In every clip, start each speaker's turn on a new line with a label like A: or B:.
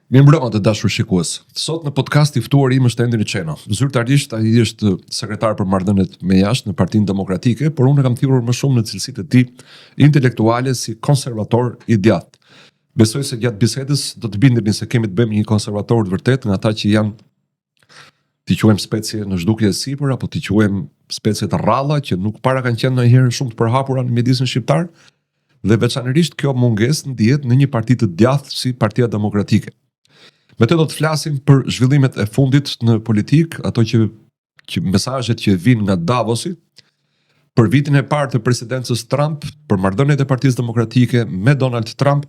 A: Mirëmbrëma të dashur shikues. Sot në podcast i ftuar im është Edi Çeno. Zyrtarisht ai është sekretar për marrëdhëniet me jashtë në Partinë Demokratike, por unë kam thirrur më shumë në cilësitë e tij intelektuale si konservator i djathtë. Besoj se gjatë bisedës do të bindeni se kemi të bëjmë një konservator të vërtet, nga ata që janë t'i quajmë specie në zhdukje e sipër apo t'i quajmë specie të rralla që nuk para kanë qenë ndonjëherë shumë të përhapura në mjedisin shqiptar, dhe veçanërisht kjo mungesë ndihet në një parti të djathtë si Partia Demokratike. Me të do të flasim për zhvillimet e fundit në politik, ato që mesazhet që vijnë nga Davosi, për vitin e parë të presidencës Trump, për marrëdhëniet e Partisë Demokratike me Donald Trump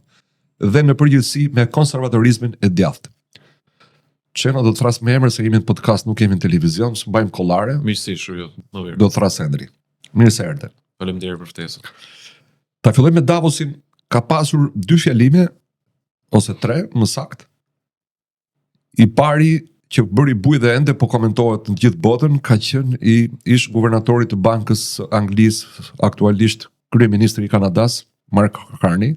A: dhe në përgjithësi me konservatorizmin e djathtë. Çeno do të thras me emër se jemi në podcast, nuk kemi në televizion, s'u mbajmë kollare.
B: Mirësisht, jo, më mirë.
A: Do të thras Endri. Mirë se erdhe.
B: Faleminderit për ftesën.
A: Ta fillojmë me Davosin, ka pasur 2 fjalime ose 3, më saktë. I pari që bëri bujë dhe ende po komentohet në gjithë botën ka qenë ish guvernatori të Bankës Anglisë, aktualisht kryeministri i Kanadas, Mark Carney,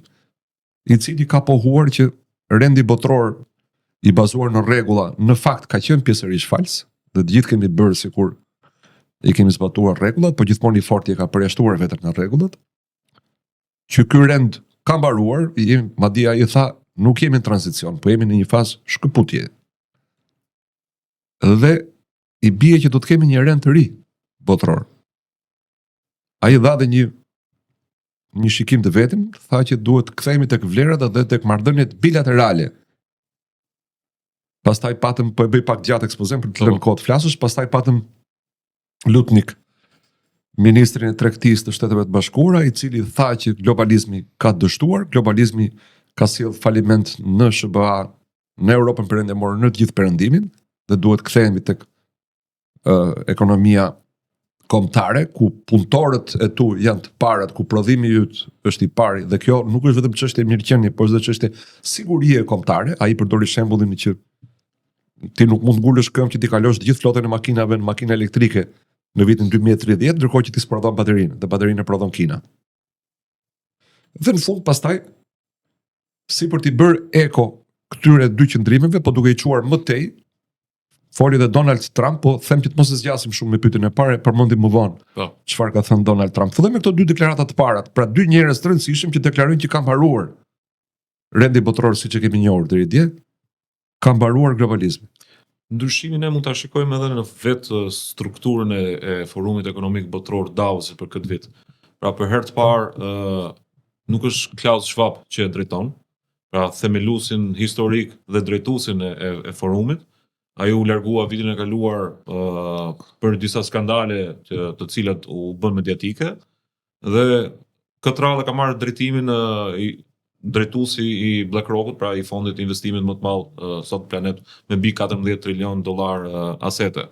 A: i cili ka pohuar që rendi botror i bazuar në rregulla në fakt ka qenë pjesërisht fals, dhe të gjithë kemi bërë sikur i kemi zbatuar rregullat, por gjithmonë i forti e ka përjashtuar vetëm nga rregullat. Që ky rend ka mbaruar, madje ai tha, nuk jemi në tranzicion, po jemi në një fazë shkëputje. Dhe i bie që do të kemi një rend të ri botror. Ai dha dhe një shikim të vetëm, tha që duhet të kthehemi tek vlerat dhe tek marrëdhëniet bilaterale. Pastaj patëm, po e bëj pak gjatë ekspozim për të lënë kohë të flasësh, pastaj patëm Lutnik, ministrin e tregtisë të Shteteve të Bashkuara, i cili tha që globalizmi ka dështuar, globalizmi ka sjellë faliment në SBA, në Europën perëndimore, në të gjithë perëndimin, dhe duhet kthehemi tek ekonomia kombëtare, ku punëtorët e tu janë të parët, ku prodhimi yt është i pari, dhe kjo nuk është vetëm çështje mirëqenie, por është çështje sigurie kombëtare. Ai përdori shembullin që ti nuk mund ngulësh këmbë që ti kalosh të gjithë flotën e makinave në makina elektrike në vitin 2030, ndërkohë që ti sprodhon baterinë, dhe baterinë e prodhon Kina. Dhe në fund pastaj, si për t'i bërë eko këtyre 2 qëndrimeve, po duke i quar më tej, foli dhe Donald Trump, po them që të mos e zgjasim shumë me pyetjen e parë, përmendim më vonë.
B: Po.
A: Çfarë ka thënë Donald Trump? Fillojmë me këto 2 deklarata të parat, pra 2 njerëz të rëndësishëm që deklarojnë që kanë mbaruar rendi botror siç e kemi njohur deri dje, ka mbaruar globalizmin.
B: Ndryshimin e mund ta shikojmë edhe në vetë strukturën e Forumit Ekonomik Botror Davosit për këtë vit. Pra për herë të parë nuk është Klaus Schwab që e drejton, pra themeluesin historik dhe drejtuesin e forumit. Ai u largua vitin e kaluar për disa skandale të cilat u bën mediatike, dhe këtë radhë ka marrë drejtimin drejtuesi i BlackRockut, pra i fondit të investimit më të madh sot në planet, me mbi $14 trilion asete.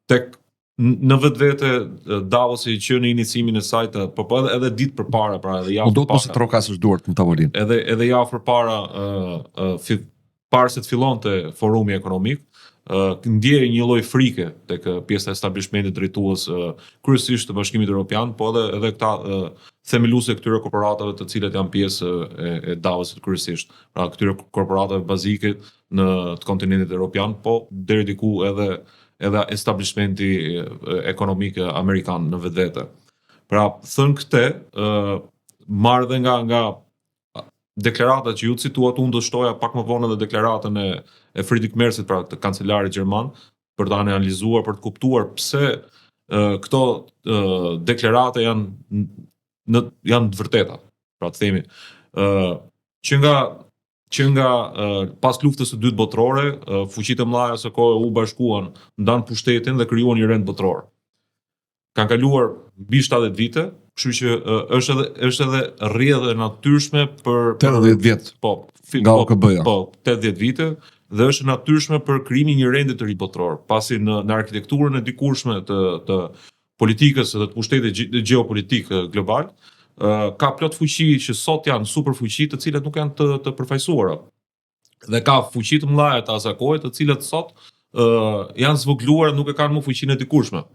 B: Tek në vetvete Davosi që në iniciimin e saj, po edhe ditë përpara, pra edhe javë
A: përpara. Do të mos trokasësh duart në tavolinë.
B: Edhe javë përpara parë se të fillonte forumi ekonomik, ndjej një lloj frike tek pjesa e establishmentit drejtues kryesisht të Bashkimit Evropian, po edhe këta themeluese këtyre korporatave të cilat janë pjesë e Davosit kryesisht, pra këtyre korporatave bazike në të kontinentit evropian, po deri diku edhe establishmenti ekonomik amerikan në vetvete. Pra thënë këtë, marrë dhe nga deklaratat që ju cituat, unë do shtoja pak më vonë edhe deklaratën e Friedrich Merzit, pra të kancelarit gjerman, për të analizuar, për të kuptuar pse këto deklarate janë të vërteta, pra të themi. Që nga pas luftës së dytë botrore, fuqitë e mëdha së kohë u bashkuan, ndan pushtetin dhe krijuan një rend botror. Kanë kaluar mbi 70 vite, kështu që është edhe rrjedhë e natyrshme për
A: 80 vjet.
B: Po,
A: nga OKB-ja.
B: Po, 80 vite, dhe është natyrshme për krijimin e një rendi të ri botror, pasi në arkitekturën e dikurshme të politikës dhe të pushtetit gjeopolitik global, ka plot fuqi që sot janë superfuqi të cilat nuk janë të përfaqësuara. Dhe ka fuqi të mëdha të asaj kohe të cilat sot janë zvogëluar, nuk e kanë më fuqinë e dikurshme.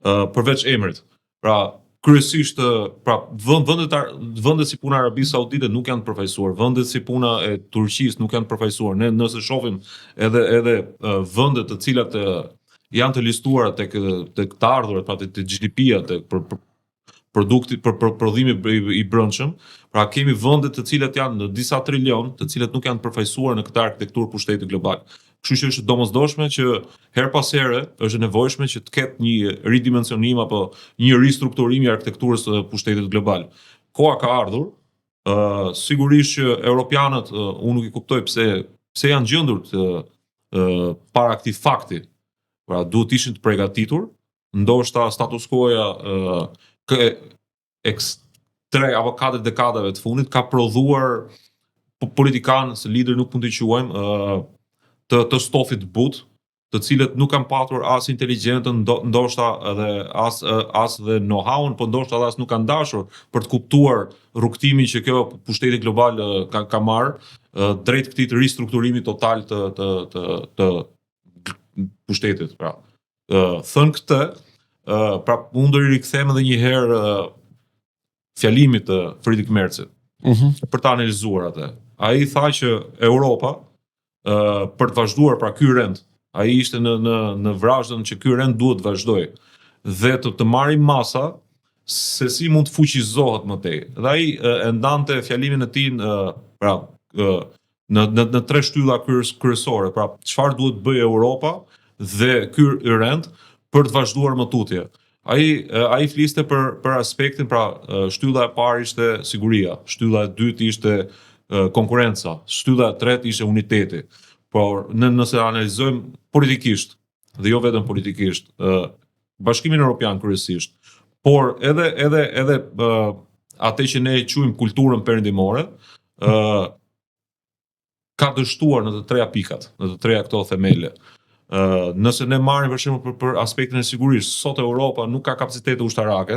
B: Përveç emrit. Pra, kryesisht pra vendet si puna e Arabisë Saudite nuk janë të përfaqësuar, vendet si puna e Turqisë nuk janë të përfaqësuar. Ne nëse shohim edhe vende të cilat janë të listuara tek të ardhurat, pra te GDP-ja, tek produkti për prodhimi i brendshëm, pra kemi vende të cilat janë në disa trilion, të cilat nuk janë të përfaqësuar në këtë arkitekturë pushteti global. Kështu që është domosdoshme që her pas here është nevojshme që të ketë një ridimensionim apo një ristrukturim i arkitekturës së pushtetit global. Koha ka ardhur, sigurisht që europianët, unë nuk i kuptoj pse janë gjendur para këtij fakti. Pra duhet ishin të përgatitur, ndoshta status quo-ja 3 apo 4 dekadave të fundit ka prodhuar politikanë, se lider nuk mund t'i quajmë, të stofit but, të cilët nuk kanë patur as inteligencën, ndoshta edhe as dhe know-how-un, po ndoshta edhe as nuk kanë dashur për të kuptuar rrugtimin që kjo pushteti global ka marrë drejt këtij ristrukturimi total të pushtetit. Pra, thënë këtë, pra unë do i rikthem edhe një herë fjalimit të Friedrich Merzit për ta analizuar atë. Ai tha që Europa për të vazhduar pra ky rend, ai ishte në vrazhdën që ky rend duhet të vazhdojë dhe të marrë masa se si mund të fuqizohet më tej. Dhe ai e ndante fjalimin e tij pra në 3 shtylla kryesore, pra çfarë duhet bëjë Europa dhe ky rend për të vazhduar më tutje. Ai fliste për aspektin, pra shtylla e parë ishte siguria, shtylla e dytë ishte konkurenca, shtylla e tretë ishte uniteti. Por nëse analizojmë politikisht, dhe jo vetëm politikisht, Bashkimin Evropian kryesisht, por edhe atë që ne e quajmë kulturën perëndimore, ka dështuar në të treja pikat, në të treja këto themele. Nëse ne marrim për shembull për aspektin e sigurisë, sot Europa nuk ka kapacitete ushtarake,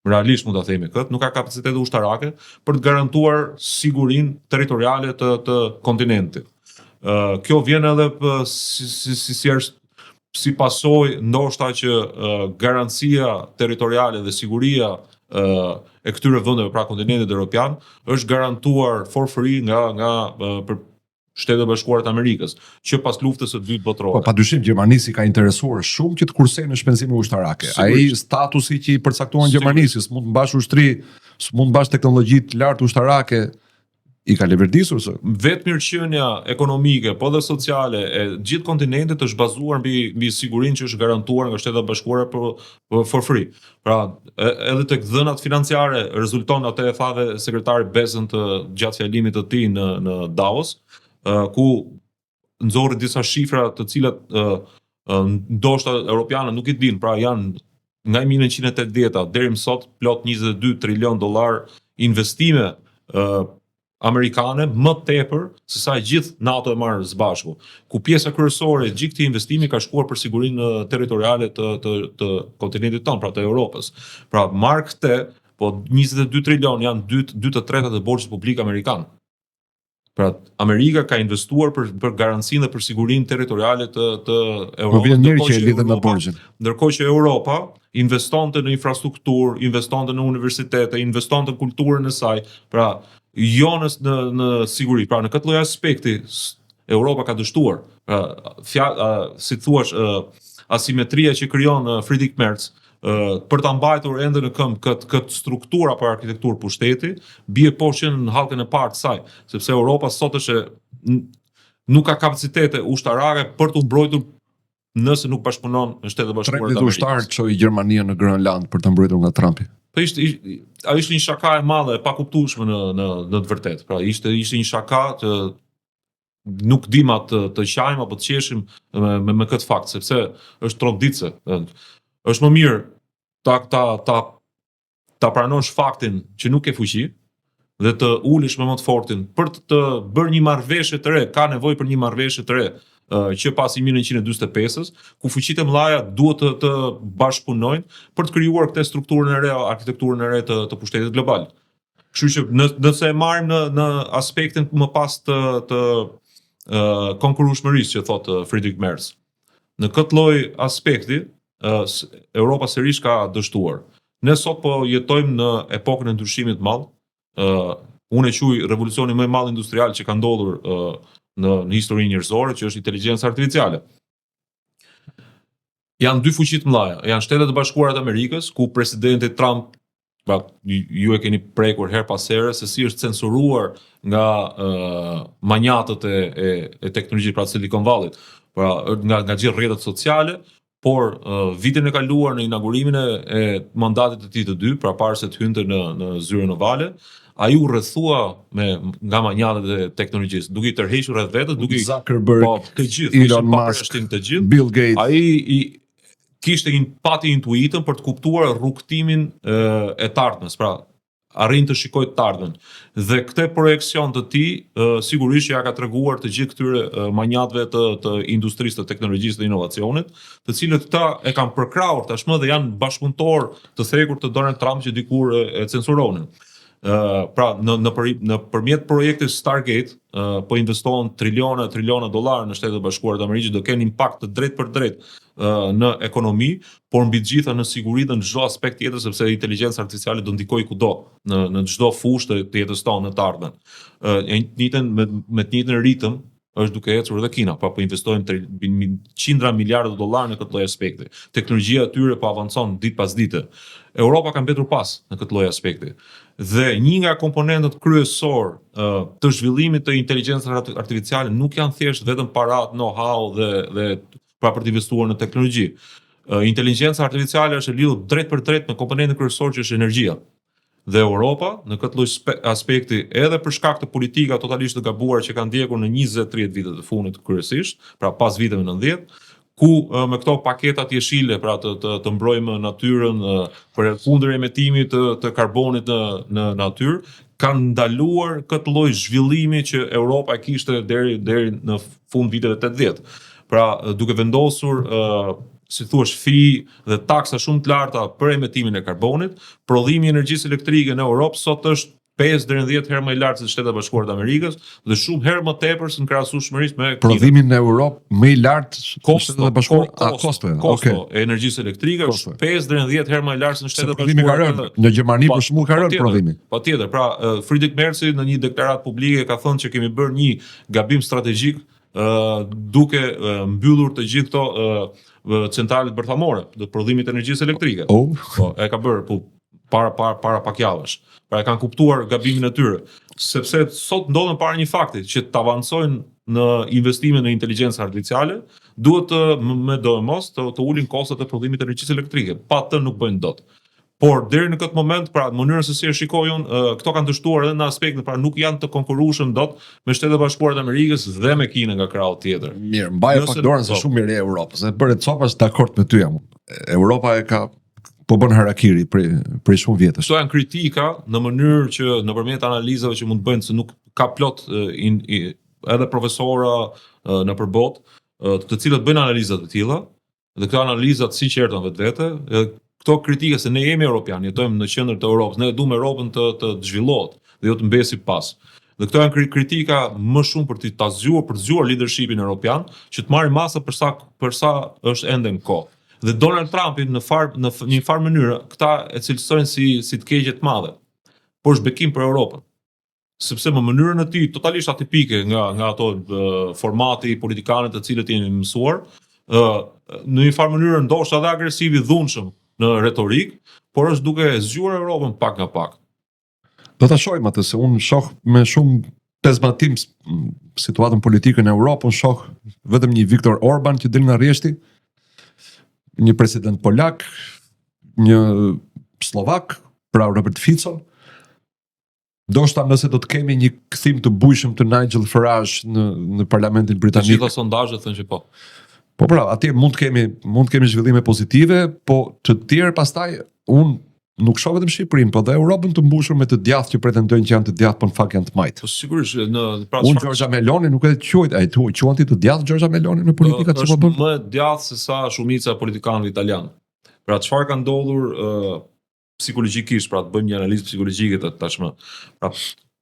B: realisht mund ta themi këtë, nuk ka kapacitete ushtarake për të garantuar sigurinë territoriale të kontinentit. Kjo vjen edhe si pasojë ndoshta që garancia territoriale dhe siguria e këtyre vendeve, pra kontinentit evropian, është garantuar for free nga Shtetet Bashkuara të Amerikës, që pas luftës së dytë botërore.
A: Po padyshim Gjermanisi ka interesuar shumë që të kursejë në shpenzime ushtarake. Ai statusi që i përcaktuan Gjermanisë, s'mund të mbash ushtri, s'mund të mbash teknologji të lartë ushtarake, i ka leverdisur se
B: vetë mirëqenia ekonomike, po dhe sociale e gjithë kontinentit është bazuar mbi sigurinë që është garantuar nga Shtetet Bashkuara for free. Pra, edhe tek dhënat financiare rezulton, atë e tha dhe sekretari Besant gjatë fjalimit të tij në Davos, ku nxorri disa shifra të cilat ndoshta europianët nuk i dinë, pra janë nga 1980 deri më sot plot 22 trilion dollar investime amerikane, më tepër se sa gjithë NATO e marrë së bashku, ku pjesa kryesore e gjithë këtij investimi ka shkuar për sigurinë territoriale të kontinentit tonë, pra të Europës. Pra marr këtë, po 22 trilion janë 2/3 e borxhit publik amerikan. Pra Amerika ka investuar për garancinë dhe për sigurinë territoriale të Europës.
A: Po vjen mirë që e lidhet me borxhin.
B: Ndërkohë që Europa investonte në infrastrukturë, investonte në universitete, investonte në kulturën e saj, pra jo në siguri. Pra në këtë lloj aspekti Europa ka dështuar. Si thuaç, asimetria që krijon Friedrich Merz për ta mbajtur ende në këmbë këtë strukturë apo arkitekturë pushteti, bie poshtë në hallkën e parë të saj, sepse Europa sot nuk ka kapacitete ushtarake për të mbrojtur nëse nuk bashkëpunon në Shtetet Bashkuara të Amerikës.
A: Ushtar çoi Gjermania në Grönland për të mbrojtur nga Trumpi.
B: Po ishte një shaka e madhe, e pakuptueshme në të vërtetë. Pra ishte një shaka që nuk dim të qajmë apo të qeshim me këtë fakt, sepse është troditse. Është më mirë ta pranosh faktin që nuk ke fuqi dhe të ulesh me më të fortin për të bërë një marrëveshje të re. Ka nevojë për një marrëveshje të re që pas 1945-s, ku fuqitë e mëdha duhet të bashkëpunojnë për të krijuar këtë strukturën e re, arkitekturën e re të pushtetit global. Kështu që nëse e marrim në aspektin më pas të konkurrueshmërisë që thotë Friedrich Merz, në këtë lloj aspekti Europa sërish ka dështuar. Ne sot po jetojmë në epokën e ndryshimit të madh. Unë e quaj revolucioni më i madh industrial që ka ndodhur në historinë njerëzore, që është inteligjenca artificiale. Janë dy fuqi të mëdha. Janë Shtetet e Bashkuara të Amerikës, ku presidenti Trump, pra ju e keni prekur her pas here se si është censuruar nga manjatët e teknologjisë, pra Silicon Valley, pra nga gjithë rrjetet sociale, por vitin e kaluar në inaugurimin e mandatit të tij të dy, pra para se të hynte në zyrën ovale, ai u rrethua nga manjatët e teknologjisë, duke i tërhequr rreth vetes, duke
A: Zuckerberg,
B: të gjithë,
A: Elon Musk,
B: të gjithë,
A: Bill Gates.
B: Ai kishte pati intuitën për të kuptuar rrugtimin e të ardhmes, pra arrin të shikojë të ardhmen. Dhe këtë projekcion të tij sigurisht ja ka treguar të gjithë këtyre manjatëve të industrisë të teknologjisë dhe inovacionit, të cilët këta e kanë përkrahur tashmë dhe janë bashkëpunëtor të thekur të Donald Trump që dikur e censuronin. Pra në përmjet projektit Stargate po investohen triliona dollar në Shtetet e Bashkuara të Amerikës, do kenë impakt të drejtë për drejtë në ekonomi, por mbi të gjitha në siguri dhe në çdo aspekt tjetër, sepse inteligjenca artificiale do ndikojë kudo, në çdo fushë të jetës tonë në të ardhmen. Me të njëjtën ritëm është duke ecur edhe Kina, pra po investojnë qindra miliardë dollar në këtë lloj aspekti. Teknologjia e tyre po avancon ditë pas dite. Europa ka mbetur pas në këtë lloj aspekti. Dhe një nga komponentët kryesor të zhvillimit të inteligjencës artificiale nuk janë thjesht vetëm parat, know-how dhe pra për të investuar në teknologji. Inteligjenca artificiale është e lidhur drejt për drejt me komponentin kryesor që është energjia. Dhe Europa në këtë lloj aspekti, edhe për shkak të politika totalisht të gabuara që kanë ndjekur në 20-30 vitet e fundit kryesisht, pra pas viteve 90, ku me këto paketat jeshile, pra të mbrojmë natyrën për kundër emetimit të karbonit në natyrë, kanë ndaluar këtë lloj zhvillimi që Europa kishte deri në fund viteve 80. Pra duke vendosur si thuaç fi dhe taksa shumë të larta për emetimin e karbonit, prodhimi i energjisë elektrike në Europë sot është 5 deri në 10 herë më i lartë se Shtetet e Bashkuara të Amerikës dhe shumë herë më tepër se në krahasueshmërisht me
A: prodhimi në Europë më i lartë se Shtetet e Bashkuara,
B: kosto e energjisë elektrike është 5 deri në 10 herë më i lartë se në Shtetet e
A: Bashkuara. Në Gjermani për shembull ka rënë prodhimi.
B: Patjetër, pra Friedrich Merz në një deklaratë publike ka thënë që kemi bërë një gabim strategjik duke mbyllur të gjithë këto centralet bërthamore të prodhimit të energjisë elektrike. Po, e ka bërë para pak javësh. Pra e kanë kuptuar gabimin e tyre, sepse sot ndodhen para një fakti që të avancojnë në investime në inteligjencë artificiale, duhet me domos të ulin kostot e prodhimit të energjisë elektrike. Pa të nuk bëjnë dot. Por deri në këtë moment, pra mënyrën se si e shikojun, këto kanë dështuar edhe në aspektin, pra nuk janë të konkurrueshëm dot me Shtetet e Bashkuara të Amerikës dhe me Kinën nga krau tjetër.
A: Mirë, mbaj faktorën se shumë mirë e Europës. E bëre copas dakord me ty jam. Europa e ka po bën harakiri për shumë vjetësh.
B: Këto janë kritika në mënyrë që nëpërmjet analizave që mund të bëjnë, se nuk ka plot edhe profesora në përbot, të cilët bëjnë analiza të tilla, dhe këto analizat sinqerta vetvete, këto kritika se ne jemi europian, jetojmë në qendër të Europës, ne duam Europën të zhvillohet dhe jo të mbesi pas. Dhe këto janë kritika më shumë për të zgjuar leadershipin europian, që të marrë masa për sa është ende në kohë. Dhe Donald Trumpi në një farë mënyrë këta e cilësojnë si të keqe të madhe, por është bekim për Europën. Sepse më mënyrën e tij totalisht atipike nga ato formati politikanë të cilët jeni mësuar, në një farë mënyrë ndoshta edhe agresiv i dhunshëm në retorik, por është duke zgjuar Europën pak nga pak.
A: Do ta shohim atë, se unë shoh me shumë pezmatim situatën politike në Europë, unë shoh vetëm një Viktor Orban që del nga rrjeshti, një president polak, një slovak, pra Robert Fico. Ndoshta nëse do të kemi një kthim të bujshëm të Nigel Farage në parlamentin britanik.
B: Të gjitha sondazhet thënë që po.
A: Po pra, atje mund të kemi zhvillime pozitive, po të tjerë pastaj unë nuk shoh vetëm Shqipërinë, po dhe Europën të mbushur me të djathtë që pretendojnë që janë të djathtë, por në fakt janë të majtë.
B: Po sigurisht
A: unë Giorgia Meloni nuk e quajt, ai quhen ti të djathtë Giorgia Meloni në politikat që po bën.
B: Është më djathtë se sa shumica e politikanëve italianë. Pra çfarë ka ndodhur psikologjikisht, pra të bëjmë një analizë psikologjike tashmë. Pra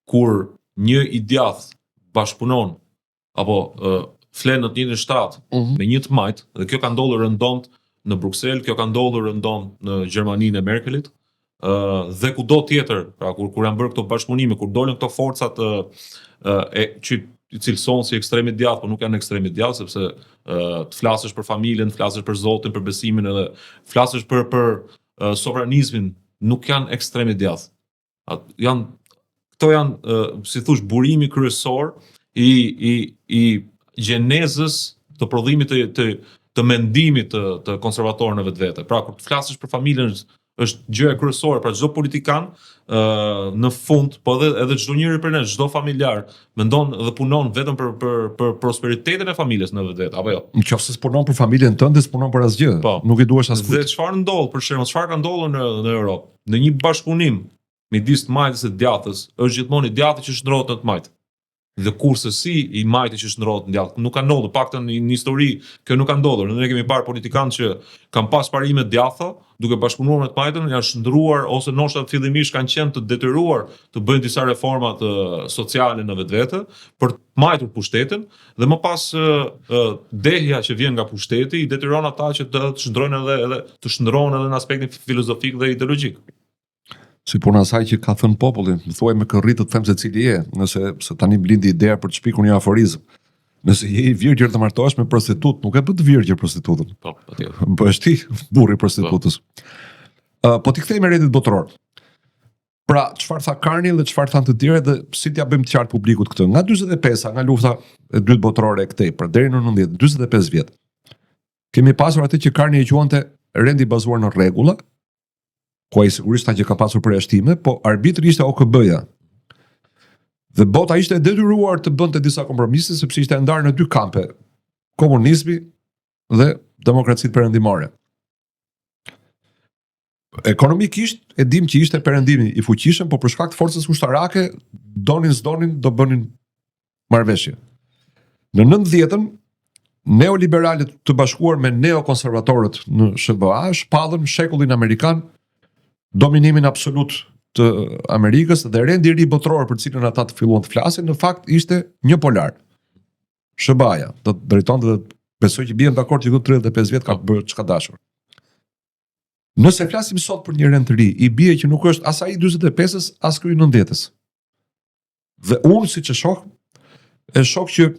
B: kur një i djathtë bashkëpunon apo flen në të njëjtin shtrat me një të majtë, dhe kjo ka ndodhur rëndomt në Bruksel, kjo ka ndodhur rëndomt në Gjermaninë e Merkelit, dhe kudo tjetër, pra kur janë bërë këto bashkëpunime, kur dolën këto forcat që i cilësohen si ekstremi djathtë, por nuk janë ekstremi djathtë sepse të flasësh për familjen, të flasësh për Zotin, për besimin edhe flasësh për sovranizmin, nuk janë ekstremi djathtë. Këto janë si thosh burimi kryesor i gjenezës të prodhimit të mendimit të konservatorëve në vetvete. Pra kur të flasësh për familjen është gjëja kryesore, pra çdo politikan në fund, po edhe çdo njeri për ne, çdo familjar mendon dhe punon vetëm për prosperitetin e familjes në vetvete, apo jo?
A: Nëse s'punon për familjen tënde, s'punon për asgjë. Nuk i duhesh askujt.
B: Dhe çfarë ndodh, për shembull, çfarë ka ndodhur në Europë? Në një bashkëpunim midis të majtës dhe djathtës, është gjithmonë i djathtë që shndrohet në të majtë. Dhe kurse si i majti që shndrohet në djathtë, nuk ka ndodhur, paktën në histori kjo nuk ka ndodhur. Ne kemi parë politikanë që kanë pas parime djathta, duke bashkëpunuar me të majtën, janë shndruar ose ndoshta fillimisht kanë qenë të detyruar të bëjnë disa reforma sociale në vetvete për të majtur pushtetin, dhe më pas dehja që vjen nga pushteti i detyron ata që të shndrojnë edhe të shndrohen edhe në aspektin filozofik dhe ideologjik.
A: Si puna asaj që ka thënë populli, më thuaj me kërrit të them se cili je, se tani blindi ideja për të shpikur një aforizëm. Nëse je i virgjër të martohesh me prostitut, nuk e bë të virgjër prostitutën.
B: Po, patjetër.
A: Bëhesh ti burri prostitutës. Po ti kthehemi rrjetit botëror. Pra, çfarë tha Karni dhe çfarë thanë të tjerë dhe si t'ja bëjmë të qartë publikut këtë? Nga 45-a, nga lufta e dytë botërore e këtej, pra deri në 90, 45 vjet. Kemi pasur atë që Karni e quante rendi bazuar në rregulla, ku ai sigurisht që ka pasur përjashtime, po arbitri ishte OKB-ja. Dhe bota ishte e detyruar të bënte disa kompromise sepse ishte ndarë në dy kampe, komunizmi dhe demokracitë perëndimore. Ekonomikisht e dim që ishte perëndimi i fuqishëm, po për shkak të forcës ushtarake donin s'donin do bënin marrëveshje. Në 90-ën neoliberalët të bashkuar me neokonservatorët në SBA shpallën shekullin amerikan, dominimin absolut të Amerikës dhe rendi i ri botëror për cilën ata të filluan të flasin, në fakt ishte një polar. SBA-ja, do të drejtonte dhe besoj që bien dakord që këto 35 vjet ka bërë çka dashur. Nëse flasim sot për një rend të ri, i bie që nuk është as ai 45-s, as ky 90-s. Dhe unë siç e shoh që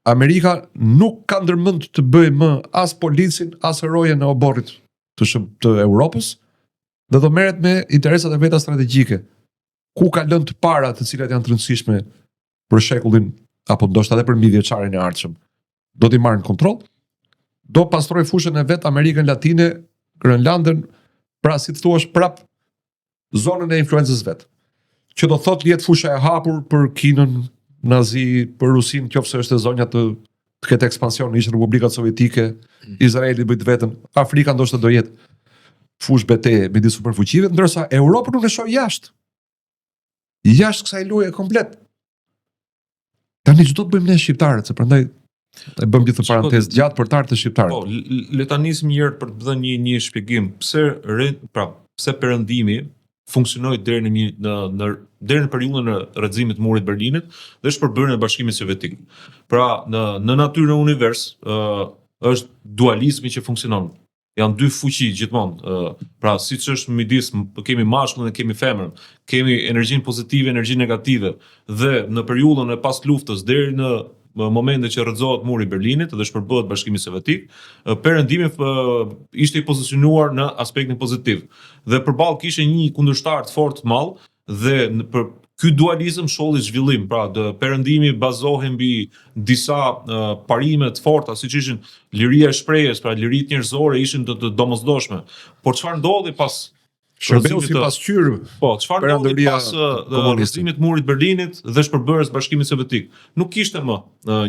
A: Amerika nuk ka ndërmend të bëjë më as policin, as rojen e oborrit të Europës, dhe do merret me interesat e veta strategjike, ku ka lënë të para të cilat janë të rëndësishme për shekullin apo ndoshta edhe për mijëvjeçarin e ardhshëm. Do t'i marrin kontroll, do pastroj fushën e vet Amerikën Latine, Grënlandën, pra si të thuash prap zonën e influencës vet. Që do thotë lihet fusha e hapur për Kinën, Nazi, për Rusinë, qofse është e zonja të ketë ekspansion në Republikat Sovjetike, Izraeli bëjt vetën, Afrika ndoshta do jetë fush bete midis superfuqive, ndërsa Europën nuk e shoh jashtë. Jashtë kësaj loje komplet. Tani çdo të bëjmë ne shqiptarët, se prandaj e bëm gjithë parantezë gjatë për të ardhur të shqiptarët.
B: Po, le ta nisim një herë për të dhënë një shpjegim. Pse perëndimi funksionoi deri në periudhën e rrëzimit të murit të Berlinit dhe shpërbërjen e Bashkimit Sovjetik. Pra, në natyrën e univers është dualizmi që funksionon. Janë dy fuqi gjithmonë. Pra, siç është midis, kemi mashkullin dhe kemi femrën, kemi energjinë pozitive, energjinë negative, dhe në periudhën e pas luftës deri në momentin që rrëzohet muri i Berlinit dhe shpërbëhet Bashkimi Sovjetik, perëndimi ishte i pozicionuar në aspektin pozitiv. Dhe përballë kishte një kundërshtar të fortë të madh dhe për ky dualizëm sholli zhvillim, pra perëndimi bazohej mbi disa parime të forta, siç ishin liria e shprehjes, pra liritë njerëzore ishin të domosdoshme. Por çfarë ndodhi pas
A: shërbeu sipas qyrë?
B: Po, çfarë ndodhi pas rrëzimit të murit të Berlinit dhe shpërbërjes Bashkimit Sovjetik? Nuk kishte më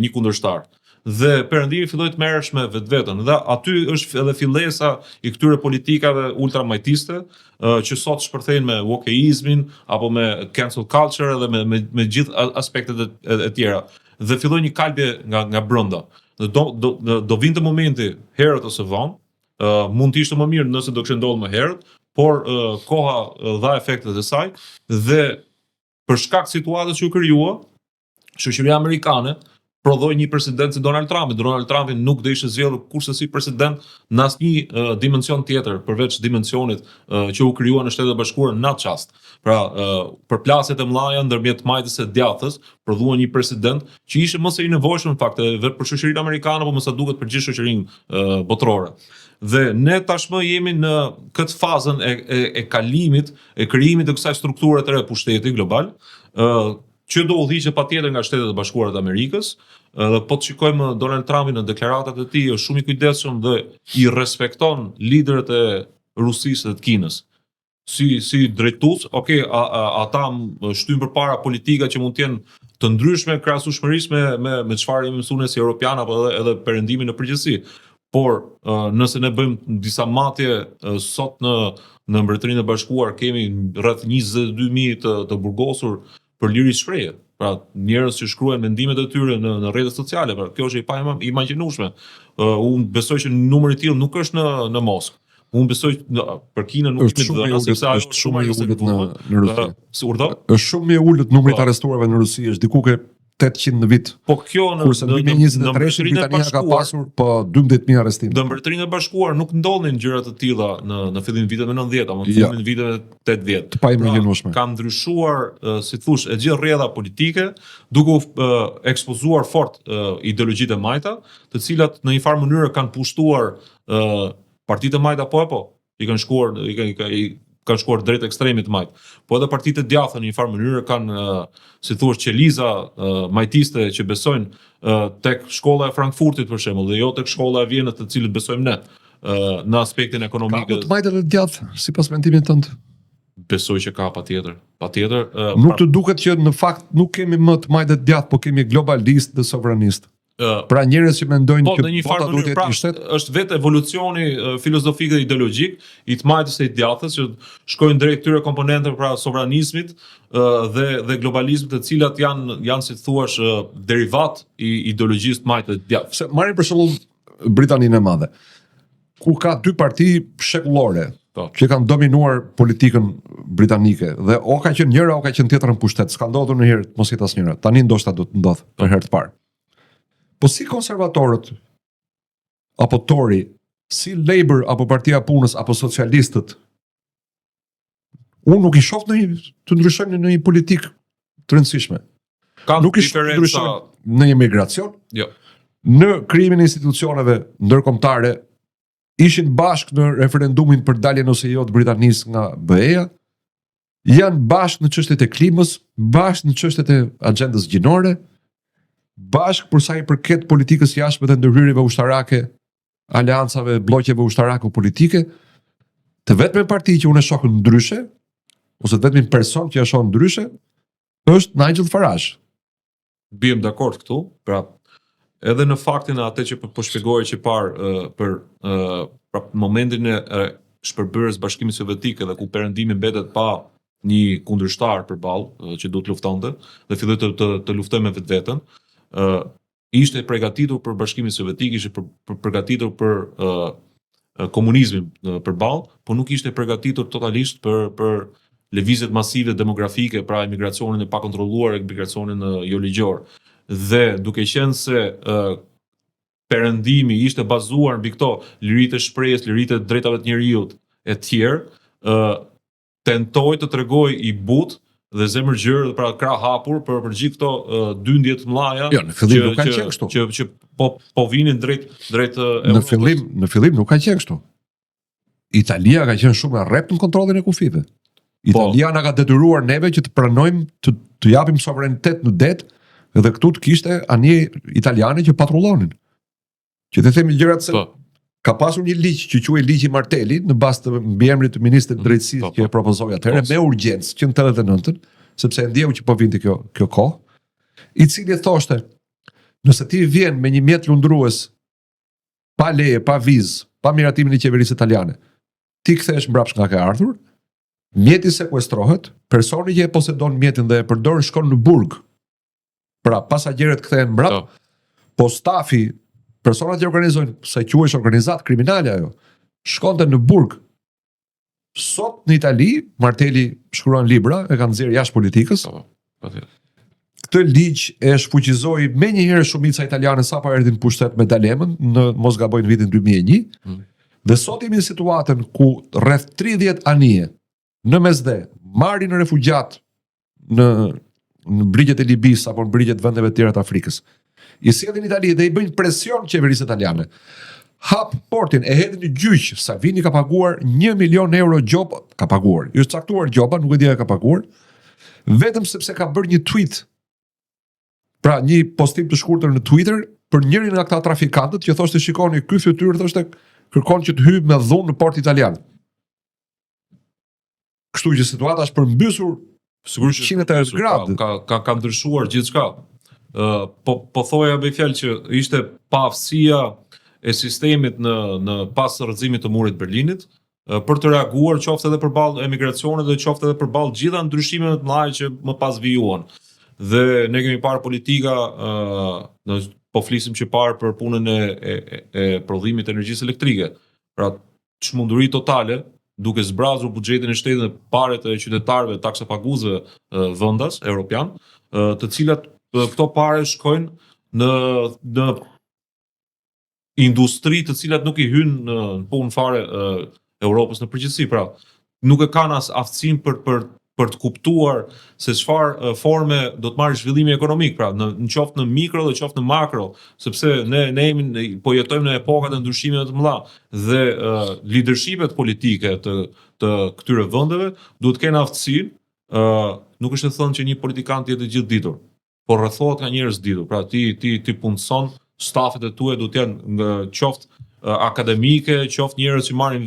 B: një kundërshtar. Dhe perëndimi filloi të merresh me vetveten. Dhe aty është edhe fillesa i këtyre politikave ultramajtiste, që sot shpërthejnë me wokeizmin apo me cancel culture dhe me gjithë aspektet e tjera. Dhe filloi një kalbje nga brenda. Do vinte momenti herët ose vonë, mund të ishte më mirë nëse do kishte ndodhur më herët, por koha dha efektet e saj dhe për shkak të situatës që u krijua, shoqëria amerikane prodhoi një president si Donald Trump. Donald Trump nuk do ishte zgjedhur kurse si president në asnjë dimension tjetër përveç dimensionit që u krijua në Shtetet e Bashkuara në atë çast. Pra, përplasjet e mëdha ndërmjet majtës së djathtas prodhuan një president që ishte më së i nevojshëm në fakt vetë për shoqërinë amerikane, por më sa duket për gjithë shoqërinë botërore. Dhe ne tashmë jemi në këtë fazën e kalimit, e krijimit të kësaj strukture të re pushteti global, që do udhëhiqet patjetër nga Shtetet e Bashkuara të Amerikës, dhe po të shikojmë Donald Trumpin në deklaratat e tij, është shumë i kujdesshëm dhe i respekton liderët e Rusisë dhe të Kinës. Si drejtues, ata shtyn përpara politika që mund të jenë të ndryshme krahasueshmërisht me çfarë jemi mësuar si europian apo edhe perëndimin në përgjithësi. Por nëse ne bëjmë disa matje sot në Mbretërinë e Bashkuar kemi rreth 22.000 të burgosur për liri shprehje. Pra, njerëz që shkruajnë mendimet e tyre në rrjetet sociale, pra kjo është e pa imagjinueshme. Unë besoj që numri i tillë nuk është në Moskë. Unë besoj për Kinën nuk
A: është shumë i ulët në Rusi. Është shumë i ulët numri të arrestuarve në Rusi, është diku ke 800 në vit.
B: Po kjo
A: kurse në 2023 Britania ka pasur po 12.000 arrestime.
B: Në Mbretërinë e Bashkuar nuk ndodhin gjëra të tilla në fillim viteve 90, apo në fillim viteve 80.
A: Të paimagjinueshme.
B: Ka ndryshuar, si thosh, e gjithë rrjedha politike, duke ekspozuar fort ideologjitë e majta, të cilat në një farë mënyrë kanë pushtuar partitë e majta i kanë shkuar kanë shkuar drejt ekstremit majt. Po edhe partitë e djathta në një farë mënyrë kanë, si thua, qeliza majtiste që besojnë tek shkolla e Frankfurtit për shembull, dhe jo tek shkolla e Vienës, të cilët besojmë ne në aspektin ekonomik.
A: Ka të majtët e djathtë sipas mendimit tënd?
B: Besoj që ka patjetër.
A: Nuk të duket që në fakt nuk kemi më të majtët e djathtë, po kemi globalist dhe sovranist. Pra njerëz që mendojnë që bota duhet të jetë shtet,
B: është vetë evolucioni filozofik dhe ideologjik i të majtës së djathtas që shkojnë drejt këtyre komponenteve, pra sovranizmit dhe globalizmit, të cilat janë si thuaç derivat i ideologjisë të majtës së djathtas.
A: Se marrim për shembull Britaninë e Madhe, ku ka dy parti shekullore që kanë dominuar politikën britanike dhe o ka qenë njëra o ka qenë tjetra në pushtet. S'ka ndodhur ndonjëherë mos jetë asnjëra. Tani ndoshta do të ndodh për herë të parë. Po si konservatorët, apo Tory, si Labour, apo Partia Punës, apo socialistët, unë nuk i shoh të ndryshojnë në një politikë të rëndësishme. Nuk i shoh të ndryshojnë në një migracion, në krijimin e institucioneve ndërkombëtare, ishin bashkë në referendumin për daljen ose jo të Britanisë nga BE-ja, janë bashkë në çështjet e klimës, bashkë në çështjet e agjendës gjinore, bashkë për sa i përket politikës jashtme dhe ndërhyrjeve ushtarake, aleancave, bllokeve ushtarake politike, të vetme parti që unë e shoh ndryshe, ose të vetmi person që e shoh ndryshe, është Nigel Farage.
B: Bijem dakord këtu, pra edhe në faktin e atë që po shpjegoj që parë për momentin e shpërbërjes Bashkimit Sovjetik dhe ku perëndimi mbetet pa një kundërshtar përballë që do të luftonte dhe filloi të luftojë me vetveten. Ishte përgatitur për Bashkimin Sovjetik, ishte përgatitur për komunizmin përballë, por nuk ishte përgatitur totalisht për lëvizjet masive demografike, pra emigracionin e pakontrolluar, emigracionin jo ligjor. Dhe duke qenë se perëndimi ishte bazuar mbi këto liritë e shprehjes, liritë e drejtave të njerëzit e tjerë, tentoi të tregoj i butë dhe zemërgjër dhe pra krah hapur për gjithë këto dyndje të mëdha.
A: Jo, në fillim nuk ka qenë kështu.
B: Që po vinin drejt
A: në fillim nuk ka qenë kështu. Italia ka qenë shumë e rrept në kontrollin e kufive. Italia na ka detyruar neve që të pranojmë të japim soverenitet në det dhe këtu të kishte anije italiane që patrullonin. Që të themi gjërat se ka pasur një ligj që quhej ligji Martelli në bazë të mbiemrit të ministrit të drejtësisë që e propozoi atëherë me urgjencë që në 89-ën, sepse ndjeu që po vinte kjo kohë, i cili thoshte, nëse ti vjen me një mjet lundrues pa leje, pa vizë, pa miratimin e qeverisë italiane, ti kthehesh mbrapsht nga ke ardhur, mjeti sekuestrohet, personi që e posedon mjetin dhe e përdor shkon në burg. Pra pasagerët kthehen mbrapa, po stafi, personat që organizojnë, se quhesh organizat kriminale ajo, shkonte në burg. Sot në Itali, Martelli shkruan libra, e kanë nxjerrë jashtë politikës. Këtë ligj e shfuqizoi menjëherë shumica italiane sapo erdhin në pushtet me Dalemën, në mos gaboj në vitin 2001. Dhe sot jemi në situatën ku rreth 30 anije në mesdhe marrin refugjat në brigjet e Libisë apo në brigjet vendeve të tjera të Afrikës. I sjellin në Itali dhe i bëjnë presion qeverisë italiane. Hap portin, e hedhin në gjyq. Salvini ka paguar 1 milion euro gjob, ka paguar. I është caktuar gjoba, nuk e di ka paguar, vetëm sepse ka bërë një tweet. Pra një postim të shkurtër në Twitter për njërin nga këta trafikantët që thoshte shikoni ky fytyrë thoshte kërkon që të hyjë me dhunë në port italian. Kështu që situata është përmbysur
B: sigurisht
A: 180 gradë.
B: Ka ndryshuar gjithçka. Po thoja me fjalë që ishte paaftësia e sistemit në pas rrëzimit të murit Berlinit për të reaguar qoftë edhe përballë emigracionit dhe qoftë edhe përballë gjitha ndryshimeve të mëdha që më pas vijuan. Dhe ne kemi parë politika, po flisim që parë për punën e prodhimit të energjisë elektrike. Pra, çmunduri totale, duke zbrazur buxhetin e shtetit dhe paret e qytetarëve, taksapaguesve vendas evropian, të cilat këto pare shkojnë në industri të cilat nuk i hynë në punë fare Europës në përgjithësi. Pra, nuk e kanë as aftësinë për të kuptuar se çfarë forme do të marrë zhvillimi ekonomik, pra në qoftë në mikro dhe qoftë në makro, sepse ne po jetojmë në epokat e ndryshimeve të mëdha dhe leadershipet politike të këtyre vendeve duhet të kenë aftësinë, nuk është të thënë që një politikan të jetë gjithë ditur, por rrethohet nga njerëz ditur. Pra ti punson, stafet e tua duhet të jenë qoftë akademike, qoftë njerëz që marrin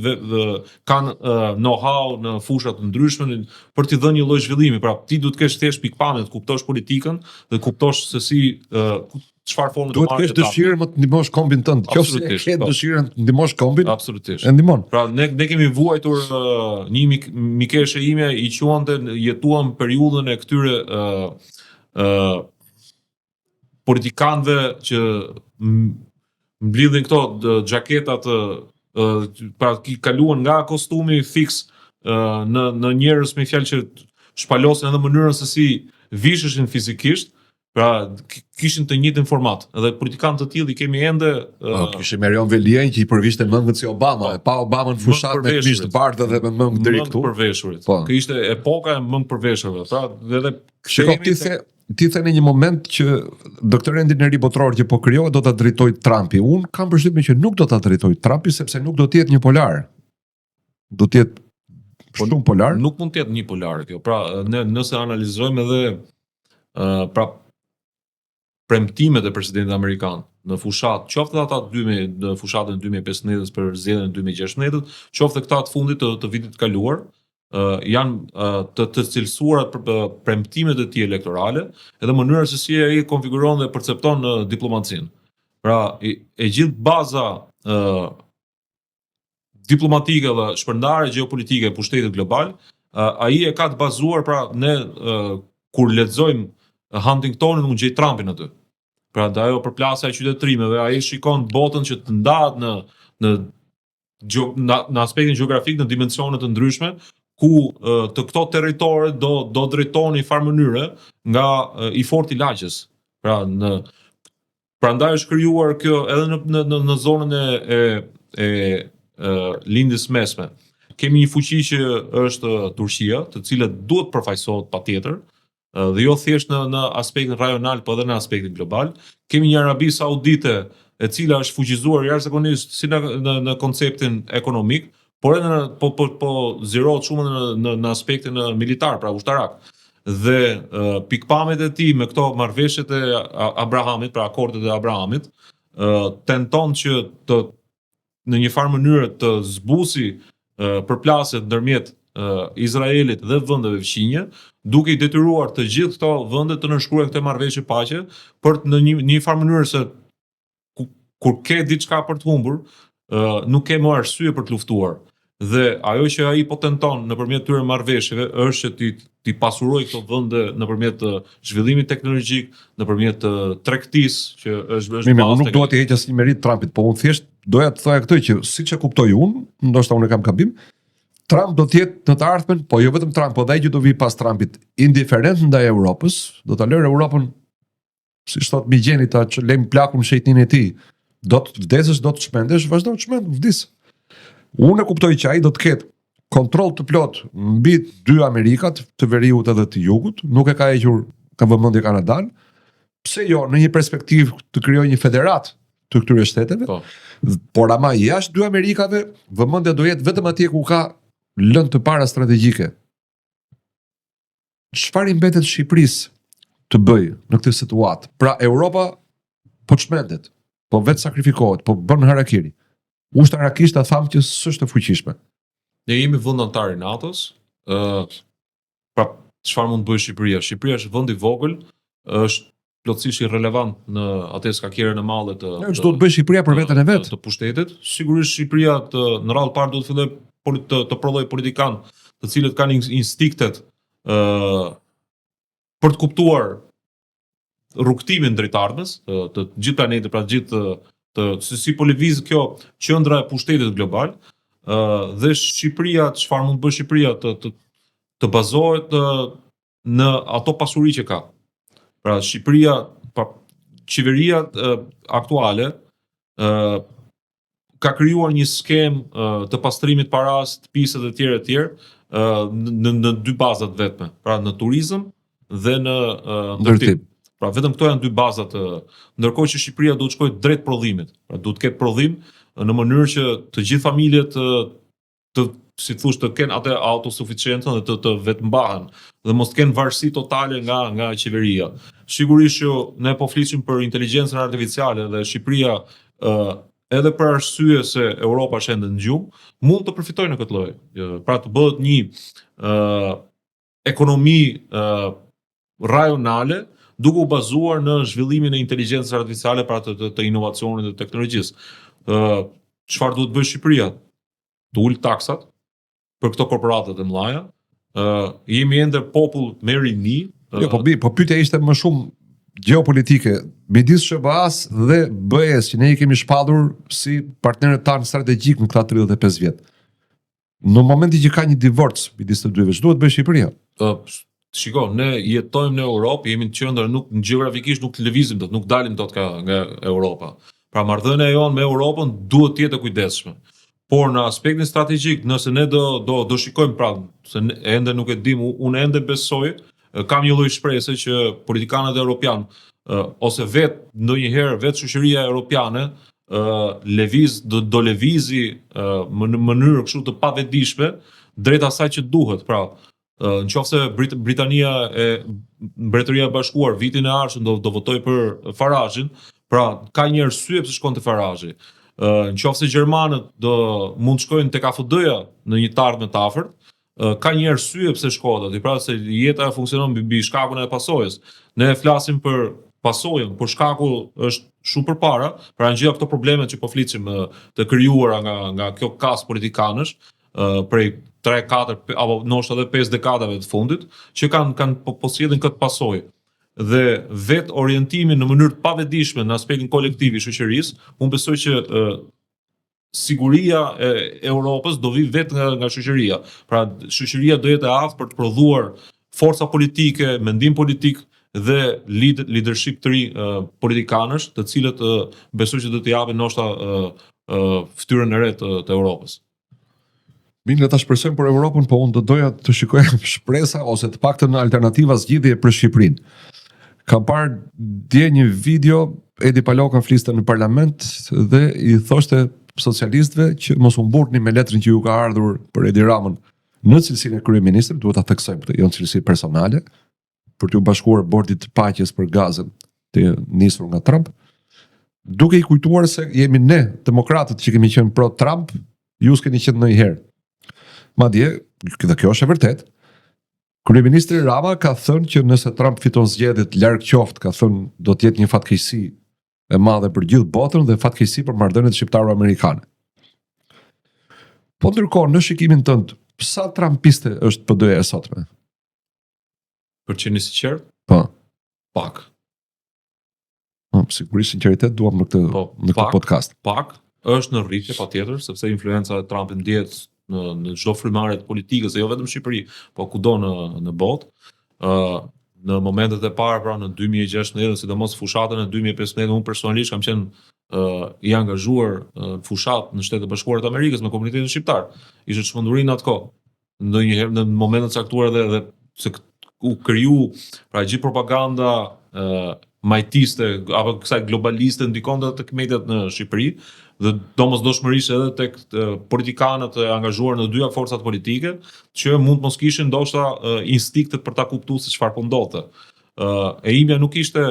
B: kanë know-how në fusha të ndryshme për t'i dhënë një lloj zhvillimi. Pra ti duhet të kesh thjesht pikpamje, të kuptosh politikën dhe kuptosh se si çfarë forme
A: do marrë. Duhet të kesh dëshirë më të ndihmosh kombin tënd. Qoftë ke dëshirën të ndihmosh kombin,
B: absolutisht.
A: E ndihmon.
B: Pra ne kemi vuajtur një mikeshe ime i quante jetuam periudhën e këtyre politikanëve që mblidhin këto xhaketat pra kaluan nga kostumi fiks në njerëz me fjalë që shpalosin edhe mënyrën se si visheshin fizikisht, pra kishin të njëjtin format. Edhe politikanë të tillë i kemi ende
A: kishte Marion Velien që i përvishte mëngët si Obama, e pa Obamën fushat me mish të bardhë dhe me mëngë deri këtu.
B: Përveshurit. Kjo ishte epoka e mëngë përveshurve. Pra edhe
A: ti the në një moment që doktor Endi Neri Botror që po krijohet do ta drejtojë Trumpi. Un kam përshtypjen që nuk do ta drejtojë Trumpi sepse nuk do të jetë një polar. Do të jetë shumë polar.
B: Nuk mund të jetë një polar kjo. Pra nëse analizojmë edhe pra premtimet e presidentit amerikan në fushat, qoftë ata në fushatën e 2015 për zgjedhjen e 2016, qoftë këta të fundit të vitit të kaluar, janë të cilësuara për premtimet e tij elektorale, edhe mënyra se si ai konfiguron dhe percepton diplomacinë. Pra, e gjithë baza diplomatike dhe shpërndarje gjeopolitike e pushtetit global, ai e ka të bazuar, pra ne kur lexojmë Huntingtonin unë gjej Trumpin aty. Pra ajo përplasja e qytetërimeve, ai shikon botën që të ndahet në aspektin gjeografik në dimensione të ndryshme, ku të këto territore do drejtohen në farë mënyre nga i forti i lagjes. Prandaj është krijuar kjo edhe në zonën e lindjes mesme. Kemi një fuqi që është Turqia, të cilët duhet përfaqësohet patjetër, dhe jo thjesht në aspektin rajonal, por edhe në aspektin global. Kemi një Arabi Saudite e cila është fuqizuar jashtëzakonisht si në konceptin ekonomik, por edhe po zirohet shumë në aspektin militar, pra ushtarak. Dhe pikpamjet e tij me këto marrëveshjet e Abrahamit, pra akordet e Abrahamit, tenton që në një farë mënyrë të zbusi përplasjet ndërmjet Izraelit dhe vendeve fqinje, duke i detyruar të gjithë këto vende të nënshkruajnë këtë marrëveshje paqe për në një farë mënyrë se kur ke diçka për të humbur, nuk ke më arsye për të luftuar. Dhe ajo që ai po tenton nëpërmjet këtyre marrëveshjeve është që ti pasuroj këto vende nëpërmjet zhvillimit teknologjik, nëpërmjet tregtisë që është
A: bazë. Unë nuk dua të heq asnjë merit Trumpit, po unë thjesht doja të thoja këtë që siç e kuptoj unë, ndoshta unë kam gabim, Trump do të jetë në të ardhmen, po jo vetëm Trump, po dhe ai që do vi pas Trumpit, indiferent ndaj Europës, do ta lërë Europën, si thot Migjeni, ta që lejmë plakun shejtnin e tij. Do të vdesësh, do të çmendesh, vazhdo të çmend, vdis. Unë e kuptoj që ai do të ketë kontroll të plot mbi dy Amerikat, të Veriut edhe të Jugut, nuk e ka hequr ka vëmendje Kanadan. Pse jo, në një perspektivë të krijojë një federat të këtyre shteteve, por ama jashtë dy Amerikave, vëmendja do jetë vetëm atje ku ka lëndë të para strategjike. Çfarë i mbetet Shqipërisë të bëj në këtë situatë? Pra Europa po çmendet, po vetë sakrifikohet, po bën harakiri. Ushtarakisht ta thamë që s'është e fuqishme.
B: Ne jemi vend antar i NATO-s. Pra çfarë mund të bëjë Shqipëria? Shqipëria është vend i vogël, është plotësisht irrelevant në atë skakierën e madhe të
A: ç'do të bëjë Shqipëria për veten e vet?
B: Të pushtetit. Sigurisht Shqipëria në radhë parë do të fillojë të prodhojë politikan të cilët kanë instiktet për të kuptuar rrugtimin drejtardhës të gjithë planetit, pra si po lëviz kjo qendra e pushtetit global, dhe Shqipëria, çfarë mund të bëjë Shqipëria të bazohet në ato pasuri që ka. Pra Shqipëria, qeveria aktuale ka krijuar një skemë të pastrimit paras, të pisë dhe të tjerë në dy bazat vetme, pra në turizëm dhe në ndërtim. Pra vetëm këto janë dy bazat, ndërkohë që Shqipëria duhet të shkojë drejt prodhimit. Pra duhet të ketë prodhim në mënyrë që të gjithë familjet si thosh të kenë atë autosuficiencën dhe të vetëmbahen dhe mos të kenë varësi totale nga qeveria. Sigurisht që ne po flisim për inteligjencën artificiale dhe Shqipëria edhe për arsye se Europa është ende në gjumë, mund të përfitojë në këtë lloj. Pra të bëhet një ekonomi rajonale duke u bazuar në zhvillimin e inteligjencës artificiale, pra të inovacionit dhe teknologjisë. Çfarë duhet bëjë Shqipëria? Të ulë taksat për këto korporatat e mëdha. Jemi ende popull me rini.
A: Po pyetja ishte më shumë gjeopolitike, midis SBA-s dhe BE-s, që ne i kemi shpallur si partnerët tanë strategjik në këta 35 vjet. Në momentin që ka një divorc midis të dyve, ç'duhet bëjë Shqipëria?
B: Shiko, ne jetojmë në Europë, jemi në qendër, nuk gjeografikisht nuk lëvizim dot, nuk dalim dot nga Europa. Pra marrëdhënia jonë me Europën duhet të jetë e kujdesshme. Por në aspektin strategjik, nëse ne do shikojmë, pra, se ende nuk e dim, unë ende besoj, kam një lloj shpresë që politikanët europian ose ndonjëherë vetë shoqëria europiane do lëvizi në mënyrë kështu të pavetdijshme drejt asaj që duhet. Pra, nëse Britania Mbretëria e Bashkuar vitin e ardhshëm do votoj për Farazhin, pra ka një arsye pse shkon te Farazhi. Nëse gjermanët mund të shkojnë tek AFD-ja në një të ardhmen të afërt, ka një arsye pse shkohet aty, pra se jeta funksionon mbi shkakun e pasojës. Ne flasim për pasojën, por shkaku është shumë përpara, pra në gjitha këto problemet që po flisim të krijuara nga kjo kas politikanësh, prej 3, 4 apo ndoshta edhe 5 dekadave të fundit, që kanë po sjellin këtë pasojë. Dhe vetë orientimin në mënyrë të pavetdijshme në aspektin kolektiv i shoqërisë, unë besoj që siguria e Europës do vi vetë nga shoqëria. Pra shoqëria do jetë e aftë për të prodhuar forca politike, mendim politik dhe leadership të ri politikanësh, të cilët besoj që do të japin ndoshta fytyrën e re të Europës.
A: Mirë, le ta shpresojmë për Europën, po unë do doja të shikoja shpresa ose të paktën alternativa zgjidhje për Shqipërinë. Kam parë dje një video, Edi Paloka fliste në parlament dhe i thoshte socialistëve që mos u mburni me letrën që ju ka ardhur për Edi Ramën në cilësinë e kryeministrit, duhet ta theksojmë këtë, jo në cilësi personale, për t'u bashkuar bordit të paqes për gazën të nisur nga Trump, duke i kujtuar se jemi ne, demokratët që kemi qenë pro Trump, ju s'keni qenë ndonjëherë. Madje, dhe kjo është e vërtet, kryeministri Rama ka thënë që nëse Trump fiton zgjedhjet, larg qoftë, ka thënë do të jetë një fatkeqësi e madhe për gjithë botën dhe fatkeqësi për marrëdhëniet shqiptaro-amerikane. Po ndërkohë, në shikimin tënd, sa trumpiste është PD-ja e sotme?
B: Për qenë sinqert?
A: Po.
B: Pak.
A: Sigurisht sinqeritet duam në këtë podcast.
B: Pak është në rritje patjetër, sepse influenca e Trumpit ndjehet në çdo frymarrje të politikës, e jo vetëm në Shqipëri, po kudo në botë. Në momentet e para, pra në 2016, sidomos fushatën e 2015, unë personalisht kam qenë i angazhuar në fushat në Shtetet e Bashkuara të Amerikës me komunitetin shqiptar. Ishte çmenduri në atë kohë. Ndonjëherë në momentet e caktuara dhe se u kriju pra gjithë propaganda majtiste apo kësaj globaliste ndikonte tek mediat në Shqipëri dhe domosdoshmërisht edhe tek politikanët e angazhuar në dyja forcat politike që mund mos kishin ndoshta instinktet për ta kuptuar se çfarë po ndodhte. E imja nuk ishte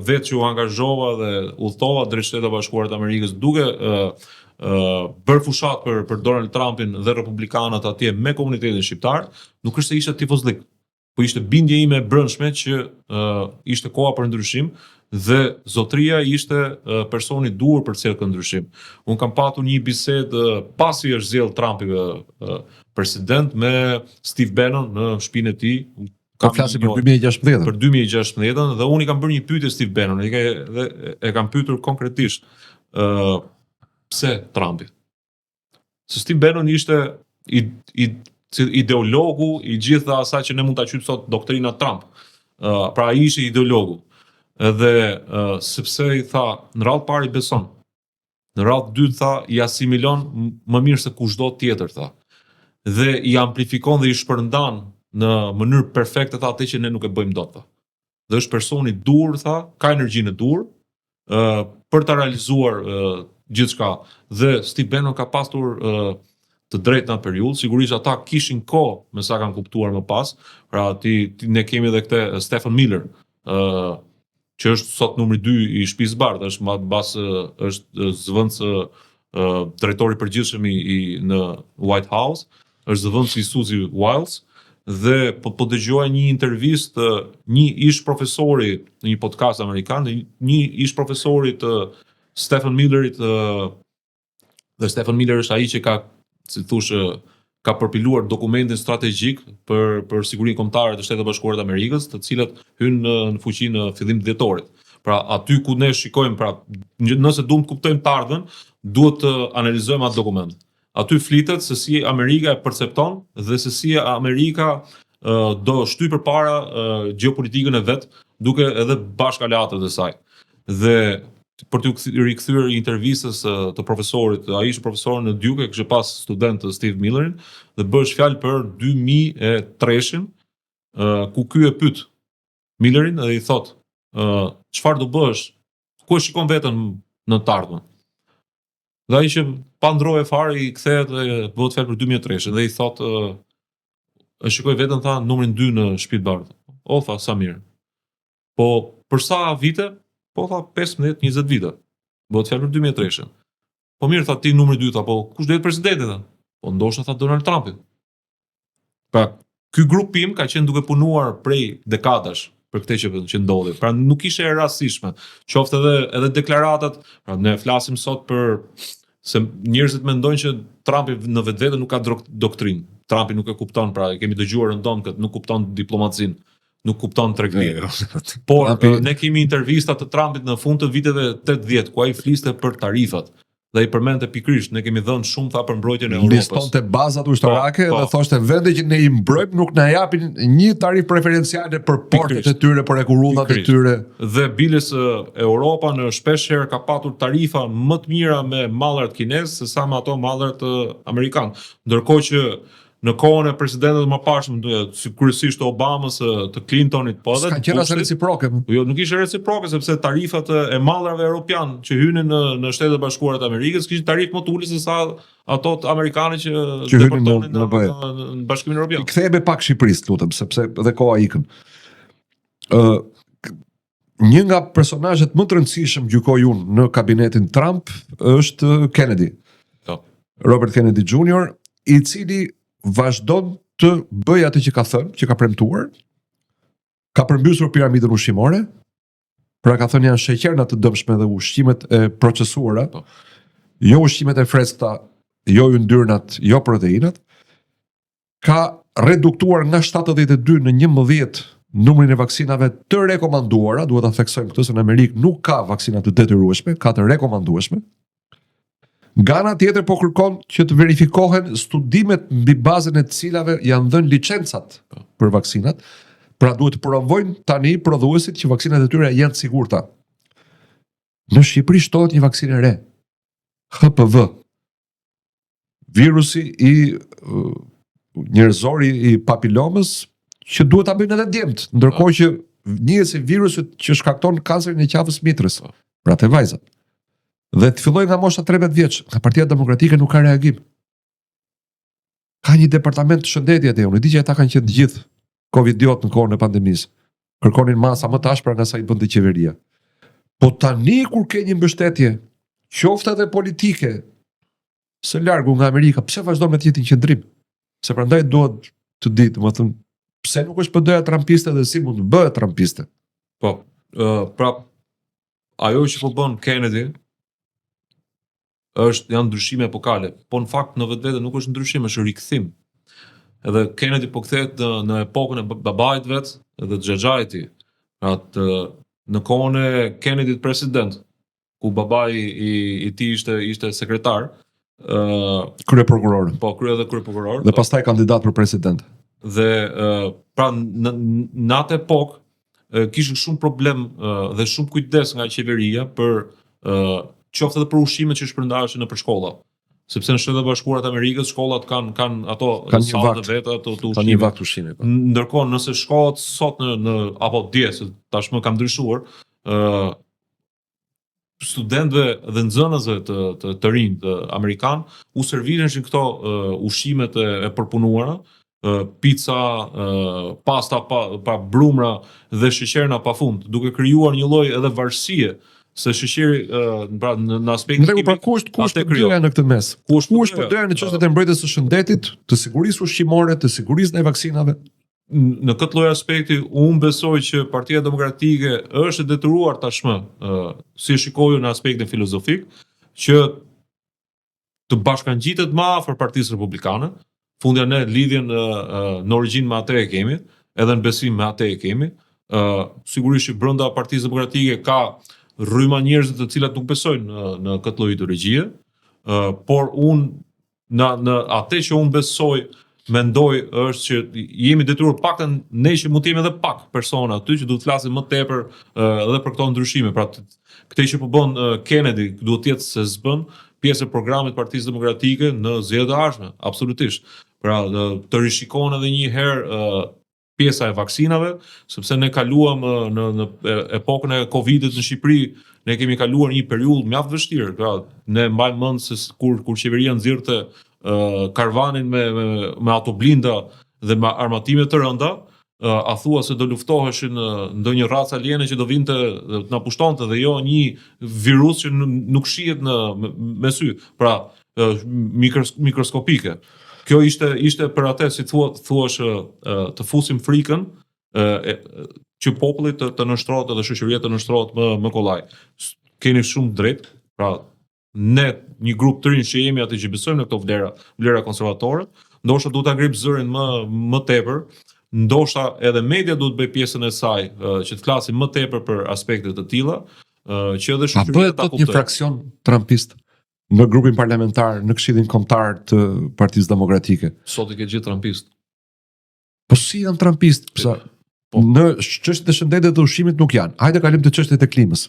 B: vetë që u angazhova dhe udhtova drejt Shtetit Bashkuar të Amerikës duke bërë fushat për Donald Trumpin dhe republikanët atje me komunitetin shqiptar, nuk është se ishte tifozlik, po ishte bindje ime e brendshme që ishte koha për ndryshim dhe zotria ishte personi duhur për të sjellë ndryshim. Unë kam patur një bisedë pasi është zgjedhur Trumpi president me Steve Bannon në shtëpinë e tij.
A: Ka flasur për 2016.
B: Për 2016 dhe unë i kam bërë një pyetje Steve Bannon, e kam pyetur konkretisht pse Trumpi. Se Steve Bannon ishte ideologu i gjitha asaj që ne mund ta quajmë sot doktrina Trump. Pra ai ishte ideologu. Edhe sepse i tha, në radhë parë i beson. Në radhë dytë tha, i asimilon më mirë se kushdo tjetër tha. Dhe i amplifikon dhe i shpërndan në mënyrë perfekte tha atë që ne nuk e bëjmë dot tha. Dhe është personi dur tha, ka energjinë e dur për ta realizuar gjithçka. Dhe Steve Bannon ka pasur të drejtë në atë periudhë, sigurisht ata kishin kohë me sa kanë kuptuar më pas. Pra ne kemi edhe këtë Stephen Miller, që është sot numri 2 i Shtëpisë së Bardhë, është zëvendës drejtori përgjithshëm në White House, është zëvendës i Suzy Wiles dhe po dëgjoja një intervistë një ish profesori në një podcast amerikan, një ish profesori të Stephen Millerit dhe Stephen Miller është ai që ka, si thosh, ka përpiluar dokumentin strategjik për sigurinë kombëtare të Shtetit Bashkuar të Amerikës, të cilat hynë në fuqi në fillim të dhjetorit. Pra aty ku ne shikojmë, pra nëse duam të kuptojmë të ardhmen, duhet të analizojmë atë dokument. Aty flitet se si Amerika e percepton dhe se si Amerika do shtyj përpara gjeopolitikën e vet, duke edhe bashkëaleatët e saj. Dhe për të rikthyer intervistës të profesorit, ai ishte profesor në Duke, kishte pas student të Steve Millerin dhe bësh fjalë për 2003-shin, ku ky e pyet Millerin dhe i thot, çfarë do bësh? Ku e shikon veten në të ardhmen? Dhe ai që pa ndroje fare i kthehet dhe bëhet fjalë për 2003-shin dhe i thot, e shikoj veten tha numrin 2 në Shtëpinë e Bardhë. O tha, sa mirë. Po për sa vite? Po tha 15-20 vite. Bëhet fjalë për 2003-shin. Po mirë tha ti numri 2 tha, po kush do jetë presidenti tha? Po ndoshta tha Donald Trumpi. Pra ky grupim ka qenë duke punuar prej dekadash për këtë që ndodhi. Pra nuk ishte e rastishme. Qoftë edhe deklaratat, pra ne flasim sot për se njerëzit mendojnë që Trumpi në vetvete nuk ka doktrinë. Trumpi nuk e kupton, pra e kemi dëgjuar rëndom këtë, nuk kupton diplomacinë. Nuk kupton tregtinë. Por ne kemi intervista të Trumpit në fund të viteve 80 ku ai fliste për tarifat. Dhe i përmendte pikërisht, ne kemi dhënë shumë tha për mbrojtjen e Europës.
A: Listonte bazat ushtarake dhe thoshte vende që ne i mbrojmë nuk na japin një tarif preferenciale për portet e tyre, për ekurullat e tyre.
B: Dhe biles Europa në shpeshherë ka patur tarifa më të mira me mallrat kinez se sa me ato mallrat amerikan. Ndërkohë që në kohën e presidentëve më parshëm, si kryesisht Obamës, të Clintonit, po edhe
A: ka qenë as reciproke.
B: Jo, nuk ishte reciproke sepse tarifat e mallrave europian që hynin në Shtetet e Bashkuara të Amerikës kishin tarifë më të ulët se sa ato të amerikanë që deportonin në Bashkimin Evropian.
A: Kthehemi pak Shqipërisë, lutem, sepse edhe koha ikën. Një nga personazhet më të rëndësishëm gjykoj unë në kabinetin Trump është Kennedy. Robert Kennedy Jr., i cili vazhdon të bëjë atë që ka thënë, që ka premtuar, ka përmbysur piramidën ushqimore, pra ka thënë janë sheqerna të dëmshme dhe ushqimet e procesuara, jo ushqimet e freskëta, jo yndyrnat, jo proteinat, ka reduktuar nga 72 në 11 numrin e vaksinave të rekomanduara, duhet ta theksojmë këtë se në Amerikë nuk ka vaksina të detyrueshme, ka të rekomandueshme. Nga ana tjetër po kërkon që të verifikohen studimet mbi bazën e të cilave janë dhënë licencat për vaksinat. Pra duhet të provojnë tani prodhuesit që vaksinat e tyre janë të sigurta. Në Shqipëri shtohet një vaksinë e re, HPV. Virusi i njerëzori i papilomës që duhet ta bëjnë edhe djemt, ndërkohë që njihet se virusi që shkakton kancerin e qafës mitrës, pra te vajzat. Dhe të filloj nga mosha 13 vjeç, nga Partia Demokratike nuk ka reagim. Ka një departament të shëndetjet e unë, di që ata kanë qenë të gjithë Covidiot në kohën e pandemisë. Kërkonin masa më të ashpra nga sa i bënte qeveria. Po tani kur ke një mbështetje, qoftë edhe politike, së largu nga Amerika, pse vazhdon me të njëjtin qëndrim? Se prandaj duhet të di, domethënë, pse nuk është PD-ja trumpiste dhe si mund të bëhet trumpiste?
B: Po, pra ajo që po bën Kennedy janë ndryshime epokale, po në fakt në vetvete nuk është ndryshim, është rikthim. Edhe Kennedy po kthehet në epokën e babait vet dhe të xhaxhait i. Në kohën e Kennedy president, ku babai i tij ishte sekretar,
A: kryeprokuror.
B: Po, kryeprokuror.
A: Dhe pastaj kandidat për president.
B: Dhe pra në atë epokë kishin shumë problem dhe shumë kujdes nga qeveria për qoftë edhe për ushqimet që shpërndaheshin nëpër shkolla. Sepse në Shtetet e Bashkuara të Amerikës shkollat kanë ato salë veta të ushqimit.
A: Kanë një vakt ushqimi.
B: Ndërkohë nëse shkohet sot në apo dje, se tashmë ka ndryshuar, studentëve dhe nxënësve të rinj të amerikan u servishin këto ushqimet e përpunuara, pizza, pasta pa brumra dhe sheqerna pafund, duke krijuar një lloj edhe varësie. Se sheqeri pra në aspektin
A: kimik, pra kusht përdoja në këtë mes. Kusht përdoja në çështjet e mbrojtjes së shëndetit, të sigurisë ushqimore, të sigurisë ndaj vaksinave.
B: Në këtë lloj aspekti unë besoj që Partia Demokratike është e detyruar tashmë, si shikojë në aspektin filozofik, që të bashkangjitet më afër Partisë Republikane. Fundja ne lidhjen në origjinë me atë e kemi, edhe në besim me atë e kemi. Sigurisht që brenda Partisë Demokratike ka rryma njerëz të cilat nuk besojnë në këtë lloj ideologjie, por unë në atë që unë besoj, mendoj është që jemi detyruar paktën ne që mund të jemi edhe pak persona aty që duhet të flasim më tepër edhe për këto ndryshime. Pra këtë që po bën Kennedy duhet të jetë se s'bën pjesë e programit të Partisë Demokratike në zgjedhjet e ardhshme, absolutisht. Pra të rishikohen edhe një herë pjesa e vaksinave, sepse ne kaluam në epokën e Covidit në Shqipëri, ne kemi kaluar një periudhë mjaft vështirë. Pra, ne mbajmë mend se kur qeveria nxirrte karvanin me autoblinda dhe me armatime të rënda, a thua se do luftoheshin ndonjë racë aliene që do vinte të na pushtonte dhe jo një virus që nuk shihet me sy, pra mikroskopike. Kjo ishte për atë si thuash të fusim frikën që populli të nështrohet dhe shoqëria të nështrohet më kollaj. Keni shumë drejt, pra ne një grup të rinj që jemi aty që besojmë në këto vlera konservatore, ndoshta duhet ta grip zërin më tepër, ndoshta edhe media duhet bëj pjesën e saj që të flasim më tepër për aspekte të tilla, që edhe shoqëria ta kuptojë.
A: Një fraksion trumpist në grupin parlamentar, në Këshillin Kombëtar të Partisë Demokratike.
B: Sot i ke gjithë trumpist.
A: Po si janë trumpist? Në çështjet e shëndetit të ushqimit nuk janë. Hajde kalim te çështjet e klimës.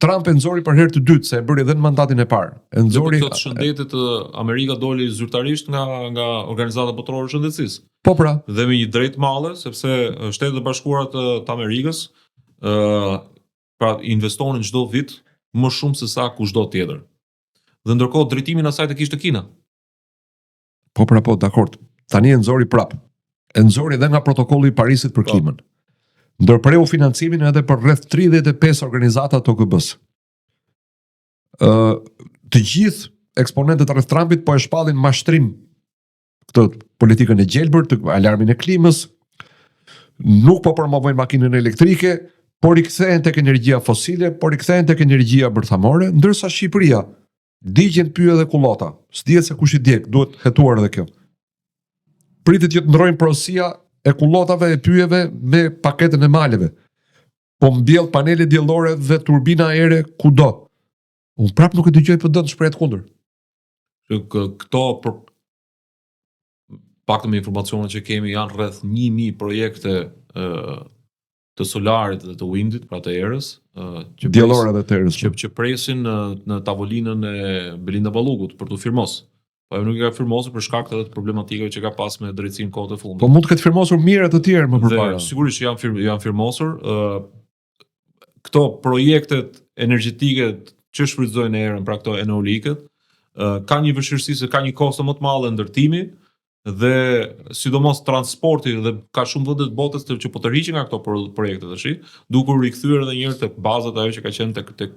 A: Trump e nxori për herë të dytë, se e bëri edhe në mandatin e parë. E nxori
B: këto shëndetit Amerika doli zyrtarisht nga Organizata Botërore e Shëndetësisë.
A: Po pra.
B: Dhe me një drejt madhe, sepse Shtetet e Bashkuara të Amerikës pra investonin çdo vit më shumë se sa kushdo tjetër. Dhe ndërkohë drejtimin asaj të kishte Kina.
A: Po, dakord. Tani e nxori prap. E nxori edhe nga protokolli i Parisit për klimën. Ndërpreu financimin edhe për rreth 35 organizata të OKB-s. Të gjithë eksponentët rreth Trumpit po e shpallin mashtrim këtë politikën e gjelbër, të alarmin e klimës, nuk po promovojnë makinën elektrike, por i kthehen tek energjia fosile, por i kthehen tek energjia bërthamore, ndërsa Shqipëria digjen pyje dhe kullota. S'dihet se kush i djeg, duhet hetuar edhe kjo. Pritet që të ndrojnë porosia e kullotave e pyjeve me paketën e maleve. Po mbjell panele diellore dhe turbina aere kudo. Unë prap nuk e dëgjoj PD-n shpreh kundër.
B: Këto pak me informacionet që kemi janë rreth 1000 projekte të solarit dhe të windit, pra të erës,
A: Diellore dhe të erës.
B: që presin në tavolinën e Belinda Ballugut për të firmos. Po nuk e ka firmosur për shkak të problematikave që ka pas me drejtsinë kohët e fundit.
A: Po mund të ketë firmosur mirë të tjerë më përpara.
B: Sigurisht janë firmosur. Këto projektet energjetike që shfrytëzojnë erën, pra këto eoliket, ka një vështirësi se ka një kosto më të madhe ndërtimi dhe sidomos transporti dhe ka shumë vende të botës që po tërhiqen nga këto projekte tash, duke u rikthyer edhe një herë tek bazat ajo që ka qenë tek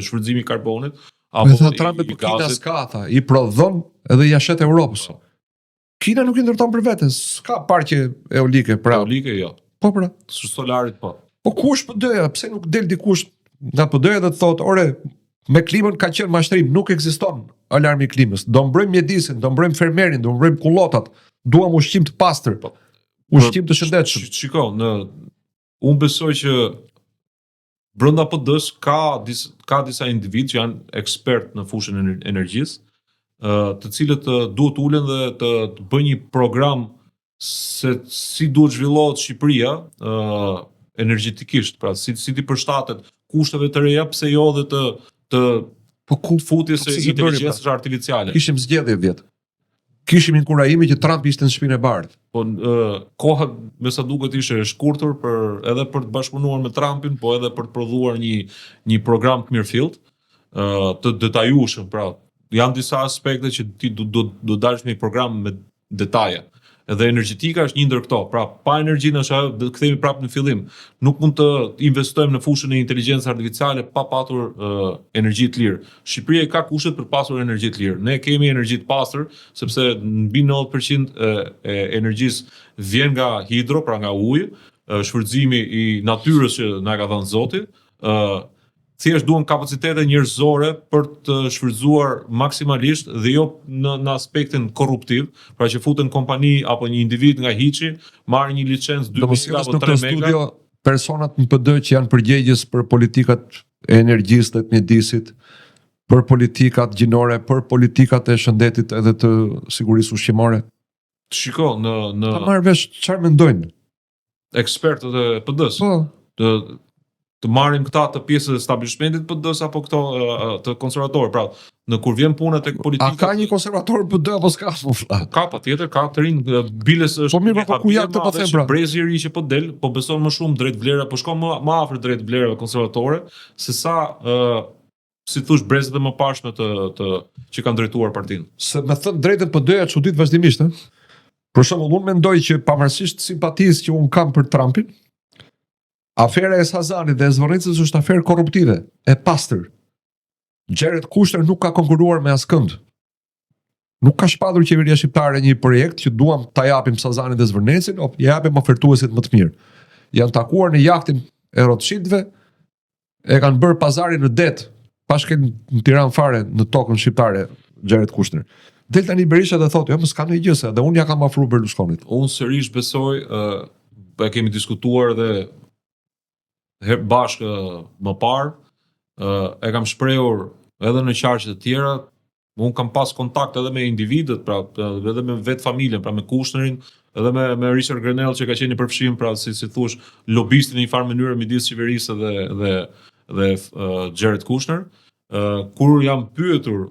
B: shfrytëzimi i karbonit.
A: Me tha Trump po Kina s'ka tha, i prodhon edhe ja shet Europës. Kina nuk i ndërton për vete, s'ka parqe eolike, pra.
B: Eolike jo.
A: Po pra.
B: Solarit po.
A: Po kush PD-ja, pse nuk del dikush nga PD-ja dhe të thotë, ore, me klimën ka qenë mashtrim, nuk ekziston alarmi i klimës. Do mbrojmë mjedisin, do mbrojmë fermerin, do mbrojmë kullotat, duam ushqim të pastër, ushqim të shëndetshëm.
B: Shiko, unë besoj që brenda PD-s ka disa individ që janë ekspert në fushën e energjisë, të cilët duhet ulen dhe të bëjnë një program se si duhet zhvillohet Shqipëria energjetikisht, pra si ti përshtatet kushteve të reja, pse jo dhe të futjes së inteligjencës artificiale.
A: Kishim zgjedhje vjet. Kishim inkurajimi që Trump ishte në shtëpinë e bardhë.
B: Po koha me sa duket ishte e shkurtër edhe për të bashkëpunuar me Trumpin, po edhe për të prodhuar një program të mirëfillt, të detajueshëm, pra janë disa aspekte që ti do dalësh me një program me detaje. Edhe energjetika është një ndër këto. Pra, pa energjinë është ajo, do kthehemi prapë në fillim. Nuk mund të investojmë në fushën e inteligjencës artificiale pa patur energji të lirë. Shqipëria ka kushtet për pasur energji të lirë. Ne kemi energji të pastër, sepse mbi 90% e energjisë vjen nga hidro, pra nga uji, shfrytëzimi i natyrës që na ka dhënë Zoti. Thjesht duan kapacitete njerëzore për të shfrytzuar maksimalisht dhe jo në aspektin korruptiv, pra që futen kompani apo një individ nga hiçi, marrë një licencë 2 mega apo 3 mega.
A: Studio personat në PD që janë përgjegjës për politikat e energjisë dhe të mjedisit, për politikat gjinore, për politikat e shëndetit edhe të sigurisë ushqimore.
B: Shiko,
A: ta marrë vesh çfarë mendojnë
B: ekspertët e PD-s.
A: Po.
B: Të marrim këta të pjesës e establishmentit PD-s apo këto të konservatorë. Pra, kur vjen puna tek politika.
A: A ka një konservator PD apo s'ka?
B: Ka patjetër, ka të rinj. Biles është.
A: Po mirë, po ku ja këtë po them pra.
B: Brezi i ri që po del, po beson më shumë drejt vlerave, po shkon më afër drejt vlerave konservatore, se sa si thosh brezet e mëparshme të që kanë drejtuar partinë. Se
A: me thënë drejtën PD-ja çudit vazhdimisht, Për shembull, unë mendoj që pavarësisht simpatisë që unë kam për Trumpin, afera e Sazanit dhe e Zvërricës është aferë korruptive, e pastër. Jared Kushner nuk ka konkuruar me askënd. Nuk ka shpadur qeveria shqiptare një projekt që duam ta japim Sazanit dhe Zvërricën, ja japim ofertuesit më të mirë. Janë takuar në jahtin e Rothschildve, e kanë bërë pazarin në det, pashke në Tiranë fare në tokën shqiptare, Jared Kushner. Del tani Berisha dhe thotë, jo, më s'ka në i gjëse, dhe unë ja kam afruar Berlusconit.
B: Unë sërish besoj, e kemi diskutuar dhe bashkë më parë, e kam shprehur edhe në qarqe të tjera, unë kam pas kontakt edhe me individët, pra edhe me vetë familjen, pra me Kushnerin, edhe me Richard Grenell që ka qenë i përfshim, pra si thush, lobistin në një farë mënyrë midis qeverisë dhe Jared Kushner. Kur jam pyetur,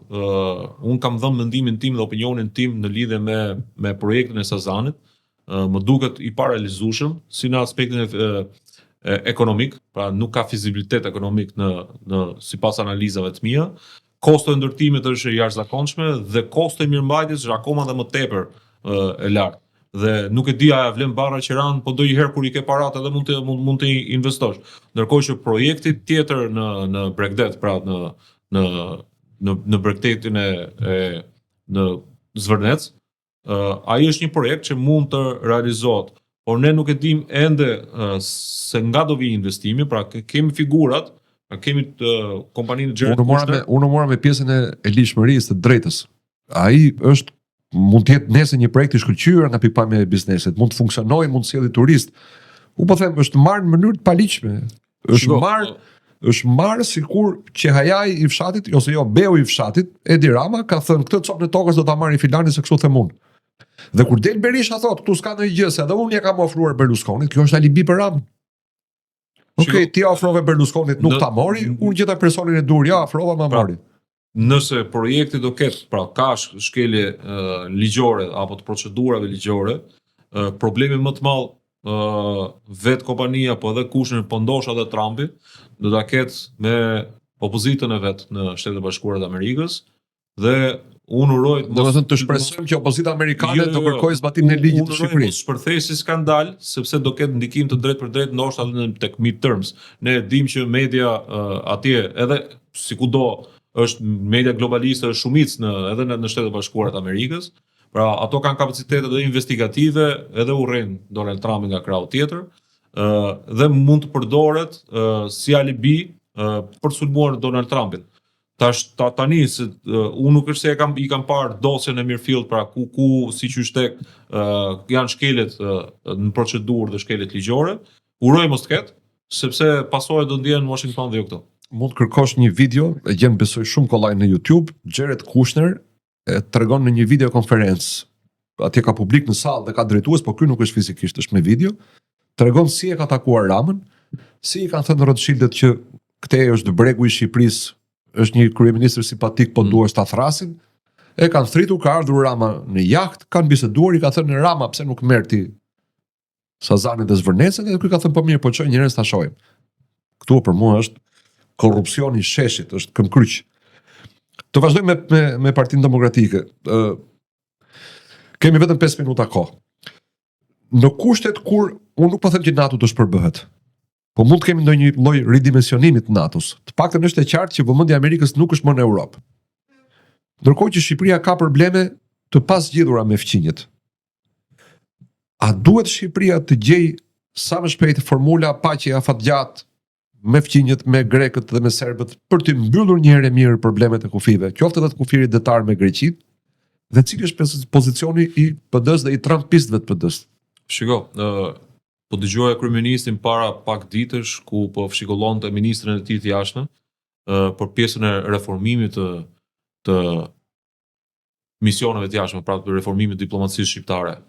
B: unë kam dhënë mendimin tim dhe opinionin tim në lidhje me projektin e Sazanit, më duket i parealizueshëm, si në aspektin ekonomik, pra nuk ka fizibilitet ekonomik në sipas analizave të mia. Kosto e ndërtimit është e jashtëzakonshme dhe kosto e mirëmbajtjes është akoma dhe më tepër e lartë. Dhe nuk e di a vlen barra Qiran, po ndonjëherë kur i ke parat edhe mund të investosh. Ndërkohë që projekti tjetër në Bregdet, pra në Bregdetin në Zvërnec, ai është një projekt që mund të realizohet. Por ne nuk e dim ende se nga do vi investimi, pra kemi figurat, kemi kompaninë Jared Kushner.
A: Unë mora me pjesën e lishmërisë të drejtës. Ai është mund të jetë nesër një projekt i shkëlqyer nga pikpamja e biznesit, mund të funksionojë, mund të sjellë turist. U po them, është marrë në mënyrë të paligjshme. Është marrë është marrë sikur qehajai i fshatit, ose jo, beu i fshatit, Edi Rama, ka thënë këtë copën e tokës do ta marrë filani se kështu them unë. Dhe kur del Berisha thotë, këtu s'ka ndonjë gjë, se edhe unë ja kam ofruar Berlusconit, kjo është alibi për Ramën. Okej, ti ofrove Berlusconit, nuk ta mori, unë gjeta personin e dur, ja ofrova ma mori.
B: Nëse projekti do ketë, pra ka shkelje ligjore apo të procedurave ligjore, problemi më të madh vetë kompania, po edhe kushtin po ndosha dhe Trumpi, do ta ketë me opozitën e vet në Shtetet e Bashkuara të Amerikës dhe unë uroj
A: domethënë të shpresojmë që opozita amerikane të kërkojë zbatimin e ligjit të Shqipërisë.
B: Shpërthej si skandal, sepse do ketë ndikim të drejtë për drejtë ndoshta edhe tek midterms. Ne dimë që media atje edhe sikudo është media globaliste është shumicë edhe në Shtetet e Bashkuara të Amerikës. Pra ato kanë kapacitete dhe investigative edhe urrejnë Donald Trump nga krau tjetër dhe mund të përdoret si alibi për të sulmuar Donald Trumpin. Tani se unë nuk është se i kam parë dosjen e Mirfield, pra ku si qyshtek janë shkelet në procedurë dhe shkelet ligjore. Uroj mos të ketë, sepse pasojat do ndjen në Washington dhe jo këto.
A: Mund të kërkosh një video, e gjen besoj shumë kollaj në YouTube, Jared Kushner e tregon në një videokonferencë, atje ka publik në sallë dhe ka drejtues, po ky nuk është fizikisht, është me video, tregon si e ka takuar Ramën, si i kanë thënë Rothschildet që këtej është bregu i Shqipërisë, është një kryeministër simpatik, po duhet ta thrasin. E kanë thritur, ka ardhur Rama në jahtë, kanë biseduar, i ka thënë Rama pse nuk merr ti Sazanin dhe Zvërnecën, dhe ky ka thënë po mirë, po çoj njerëz ta shohim. Ktu për mua është korrupsioni i sheshit, është këmbkryq. Të vazhdojmë me Partinë Demokratike. Kemi vetëm 5 minuta kohë. Në kushtet kur unë nuk po them që NATO të shpërbëhet, po mund të kemi ndonjë lloj ridimensionimi të NATO-s. Të paktën është e qartë që vëmendja e Amerikës nuk është më në Europë. Ndërkohë që Shqipëria ka probleme të pasgjidhura me fqinjet. A duhet Shqipëria të gjejë sa më shpejt formula paqe afatgjat me fqinjet, me grekët dhe me serbët për të mbyllur një herë mirë problemet e kufive, qoftë edhe të kufirit detar me Greqinë, dhe cili është pozicioni i PD-s dhe i trumpistëve të PD-s?
B: Shiko, po dëgjoja kryeministin para pak ditësh ku po fshikullonte ministrin e tij të jashtëm për pjesën e reformimit të misioneve të jashtme, pra të reformimit të diplomacisë shqiptare.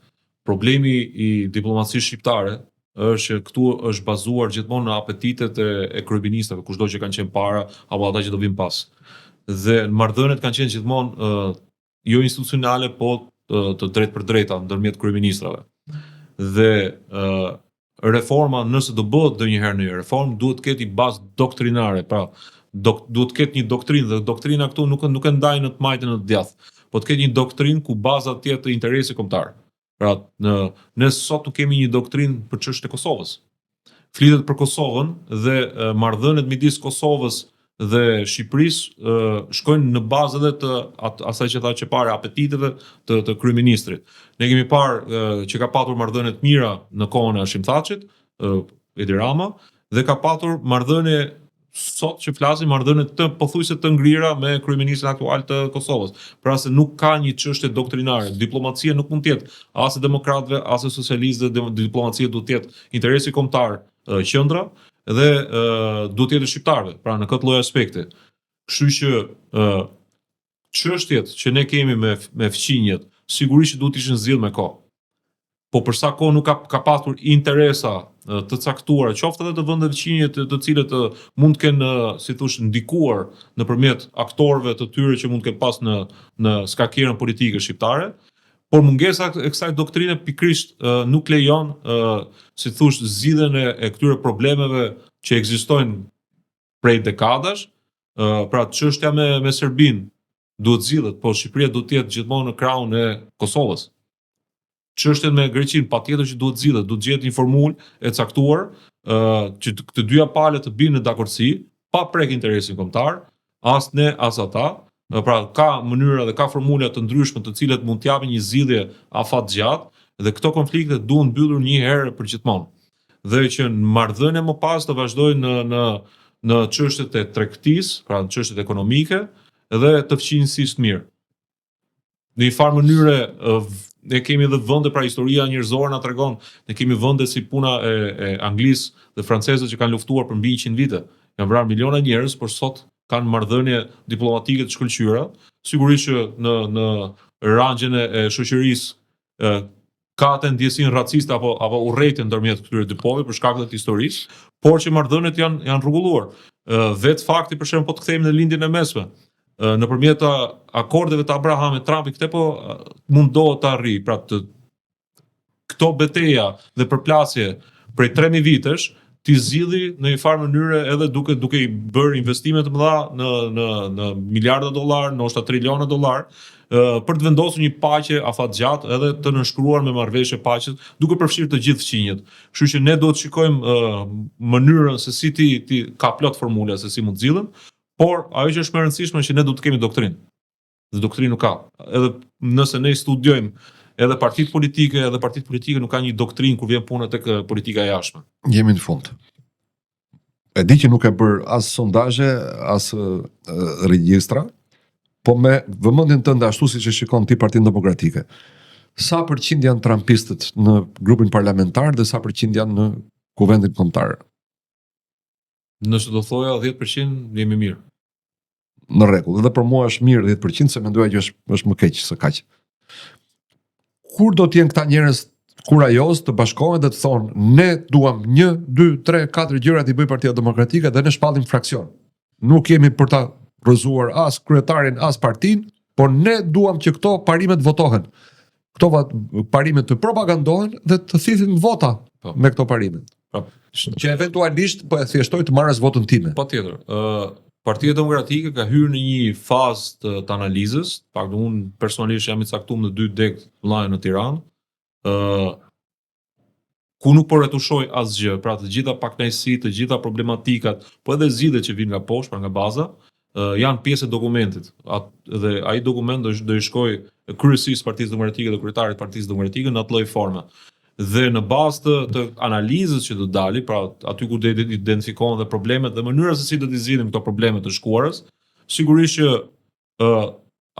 B: Problemi i diplomacisë shqiptare është që këtu është bazuar gjithmonë në apetitet e kryeministëve, kushdo që kanë qenë para apo ata që do vinë pas. Dhe marrëdhëniet kanë qenë gjithmonë jo institucionale, po të drejtë për drejta ndërmjet kryeministrave. Dhe reforma, nëse do bëhet ndonjëherë në reformë, duhet të ketë një bazë doktrinare, pra duhet të ketë një doktrinë, dhe doktrina këtu nuk e ndaj në të majtën e të djathtë, po të ketë një doktrinë ku baza të jetë interesi kombëtar. Pra ne sot nuk kemi një doktrinë për çështën e Kosovës. Flitet për Kosovën dhe marrëdhëniet midis Kosovës dhe Shqipërisë shkojnë në bazë edhe të asaj që tha që parë apetiteve të kryeministrit. Ne kemi parë që ka patur marrëdhënie të mira në kohën e Hashim Thaçit, Edi Rama, dhe ka patur marrëdhënie sot që flasim marrëdhënie të pothuajse të ngrira me kryeministrin aktual të Kosovës. Pra se nuk ka një çështje doktrinare. Diplomacia nuk mund të jetë as e demokratëve, as e socialistëve, diplomacia duhet të jetë interesi kombëtar qendra dhe duhet të jetë shqiptarëve, pra në këtë lloj aspekti. Kështu që çështjet që ne kemi me fqinjet, sigurisht duhet të ishin zgjidhur me kohë. Po për sa kohë nuk ka pasur interesa të caktuara, qoftë edhe të vendeve fqinje të cilët mund të kenë, si thosh, ndikuar nëpërmjet aktorëve të tyre që mund të kenë pas në skakierën politike shqiptare, por mungesa e kësaj doktrine pikërisht nuk lejon, si thosh, zgjidhjen e këtyre problemeve që ekzistojnë prej dekadash. Pra çështja me Serbinë duhet zgjidhet, po Shqipëria duhet të jetë gjithmonë në krahun e Kosovës. Çështjen me Greqinë patjetër që duhet zgjidhet, duhet gjetë një formulë e caktuar që të dyja palët të binë në dakordsi, pa prek interesin kombëtar, as ne as ata. Pra ka mënyra dhe ka formula të ndryshme të cilat mund të japin një zgjidhje afatgjatë dhe këto konflikte duhen mbyllur një herë për gjithmonë. Dhe që në marrëdhënie më pas të vazhdojnë në çështjet e tregtisë, pra në çështjet ekonomike dhe të fqinjësisë të mirë. Në një farë mënyre ne kemi edhe vende, pra historia njerëzore na tregon, ne kemi vende si puna e Anglisë dhe francezëve që kanë luftuar për mbi 100 vite. Janë vrarë miliona njerëz, por sot kanë marrëdhënie diplomatike të shkëlqyera. Sigurisht që në rangjen e shoqërisë ka atë ndjesin raciste apo urrëtie ndërmjet këtyre dy popujve për shkak të historisë, por që marrëdhëniet janë rregulluar. Vetë fakti për shembull po të kthehemi në lindjen e mesme, nëpërmjet akordeve të Abrahamit, Trumpi këtë po mundohet të arrijë, pra këto beteja dhe përplasje prej 3000 vitesh ti zgjidhi në një farë mënyrë edhe duke i bërë investime të mëdha në miliarda dollar, ndoshta triliona dollar, për të vendosur një paqe afatgjatë edhe të nënshkruar me marrëveshje paqes, duke përfshirë të gjithë qinjet. Kështu që ne do të shikojmë mënyrën se si ti ka plot formula se si mund të zgjidhen, por ajo që është më e rëndësishme është që ne do të kemi doktrinë. Dhe doktrinë nuk ka. Edhe nëse ne studiojmë edhe partitë politike nuk ka një doktrinë kur vjen puna tek politika e jashtme.
A: Jemi në fund. E di që nuk e bër as sondazhe, as regjistra, po me vëmendjen tënde ashtu siç e shikon ti Partinë Demokratike. Sa përqind janë trumpistët në grupin parlamentar dhe sa përqind janë në kuvendin kombëtar?
B: Nëse do thoja 10% jemi mirë.
A: Në rregull, edhe për mua është mirë 10% se mendoja që është më keq se kaq. Kur do të jenë këta njerëz kurajos të bashkohen dhe të thonë ne duam 1, 2, 3, 4 gjëra të bëj Partia Demokratike dhe ne shpallim fraksion. Nuk jemi për ta rrëzuar as kryetarin as partinë, por ne duam që këto parimet votohen. Këto parimet të propagandohen dhe të thithin vota me këto parime. Që eventualisht po e thjeshtoj të marrësh votën time.
B: Patjetër. Partia Demokratike ka hyrë në një fazë të analizës, pak unë personalisht jam i caktuar në 2 deg vllai në Tiranë, ku nuk po retushoj asgjë, pra të gjitha pakënaqësitë, të gjitha problematikat, po edhe zgjidhjet që vijnë nga poshtë, pra nga baza, janë pjesë e dokumentit. Dhe ai dokument do i shkojë kryesisë Partisë Demokratike dhe kryetarit të Partisë Demokratike në atë lloj forme. Dhe në bazë të analizës që do dali, pra aty ku do identifikohen dhe problemet dhe mënyra se si do t'i zgjidhim këto probleme të shkuarës, sigurisht që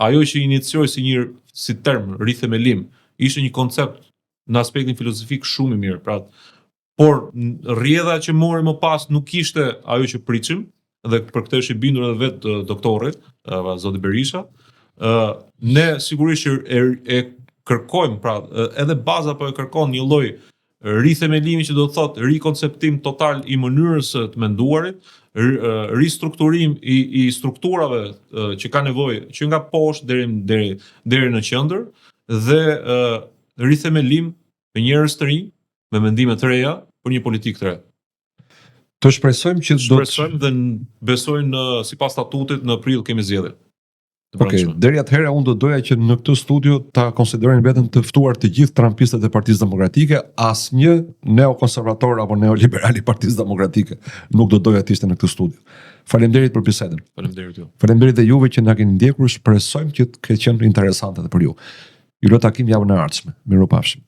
B: ajo që inicioi si term rithemelim ishte një koncept në aspektin filozofik shumë i mirë, pra por rrjedha që mori më pas nuk ishte ajo që pritshim, dhe për këtë është i bindur edhe vetë doktori, zoti Berisha. Ne sigurisht që e kërkojmë, pra edhe baza po e kërkon një lloj rithemelimi që do të thotë rikonceptim total i mënyrës të menduarit, ristrukturim i strukturave që ka nevojë që nga poshtë deri në qendër dhe rithemelim me njerëz të rinj, me mendime të reja për një politikë të re.
A: Të shpresojmë që
B: shpresojmë dhe besojnë sipas statutit në prill kemi zgjedhje.
A: Okej, deri atëherë unë do doja që në këtë studio ta konsiderojnë veten të ftuar të gjithë trumpistët e Partisë Demokratike, asnjë neokonservator apo neoliberal i Partisë Demokratike nuk do doja të ishte në këtë studio. Faleminderit për bisedën.
B: Faleminderit ju.
A: Faleminderit dhe juve që na keni ndjekur, shpresojmë që të ketë qenë interesante edhe për ju. Ju do takim javën e ardhshme. Mirupafshim.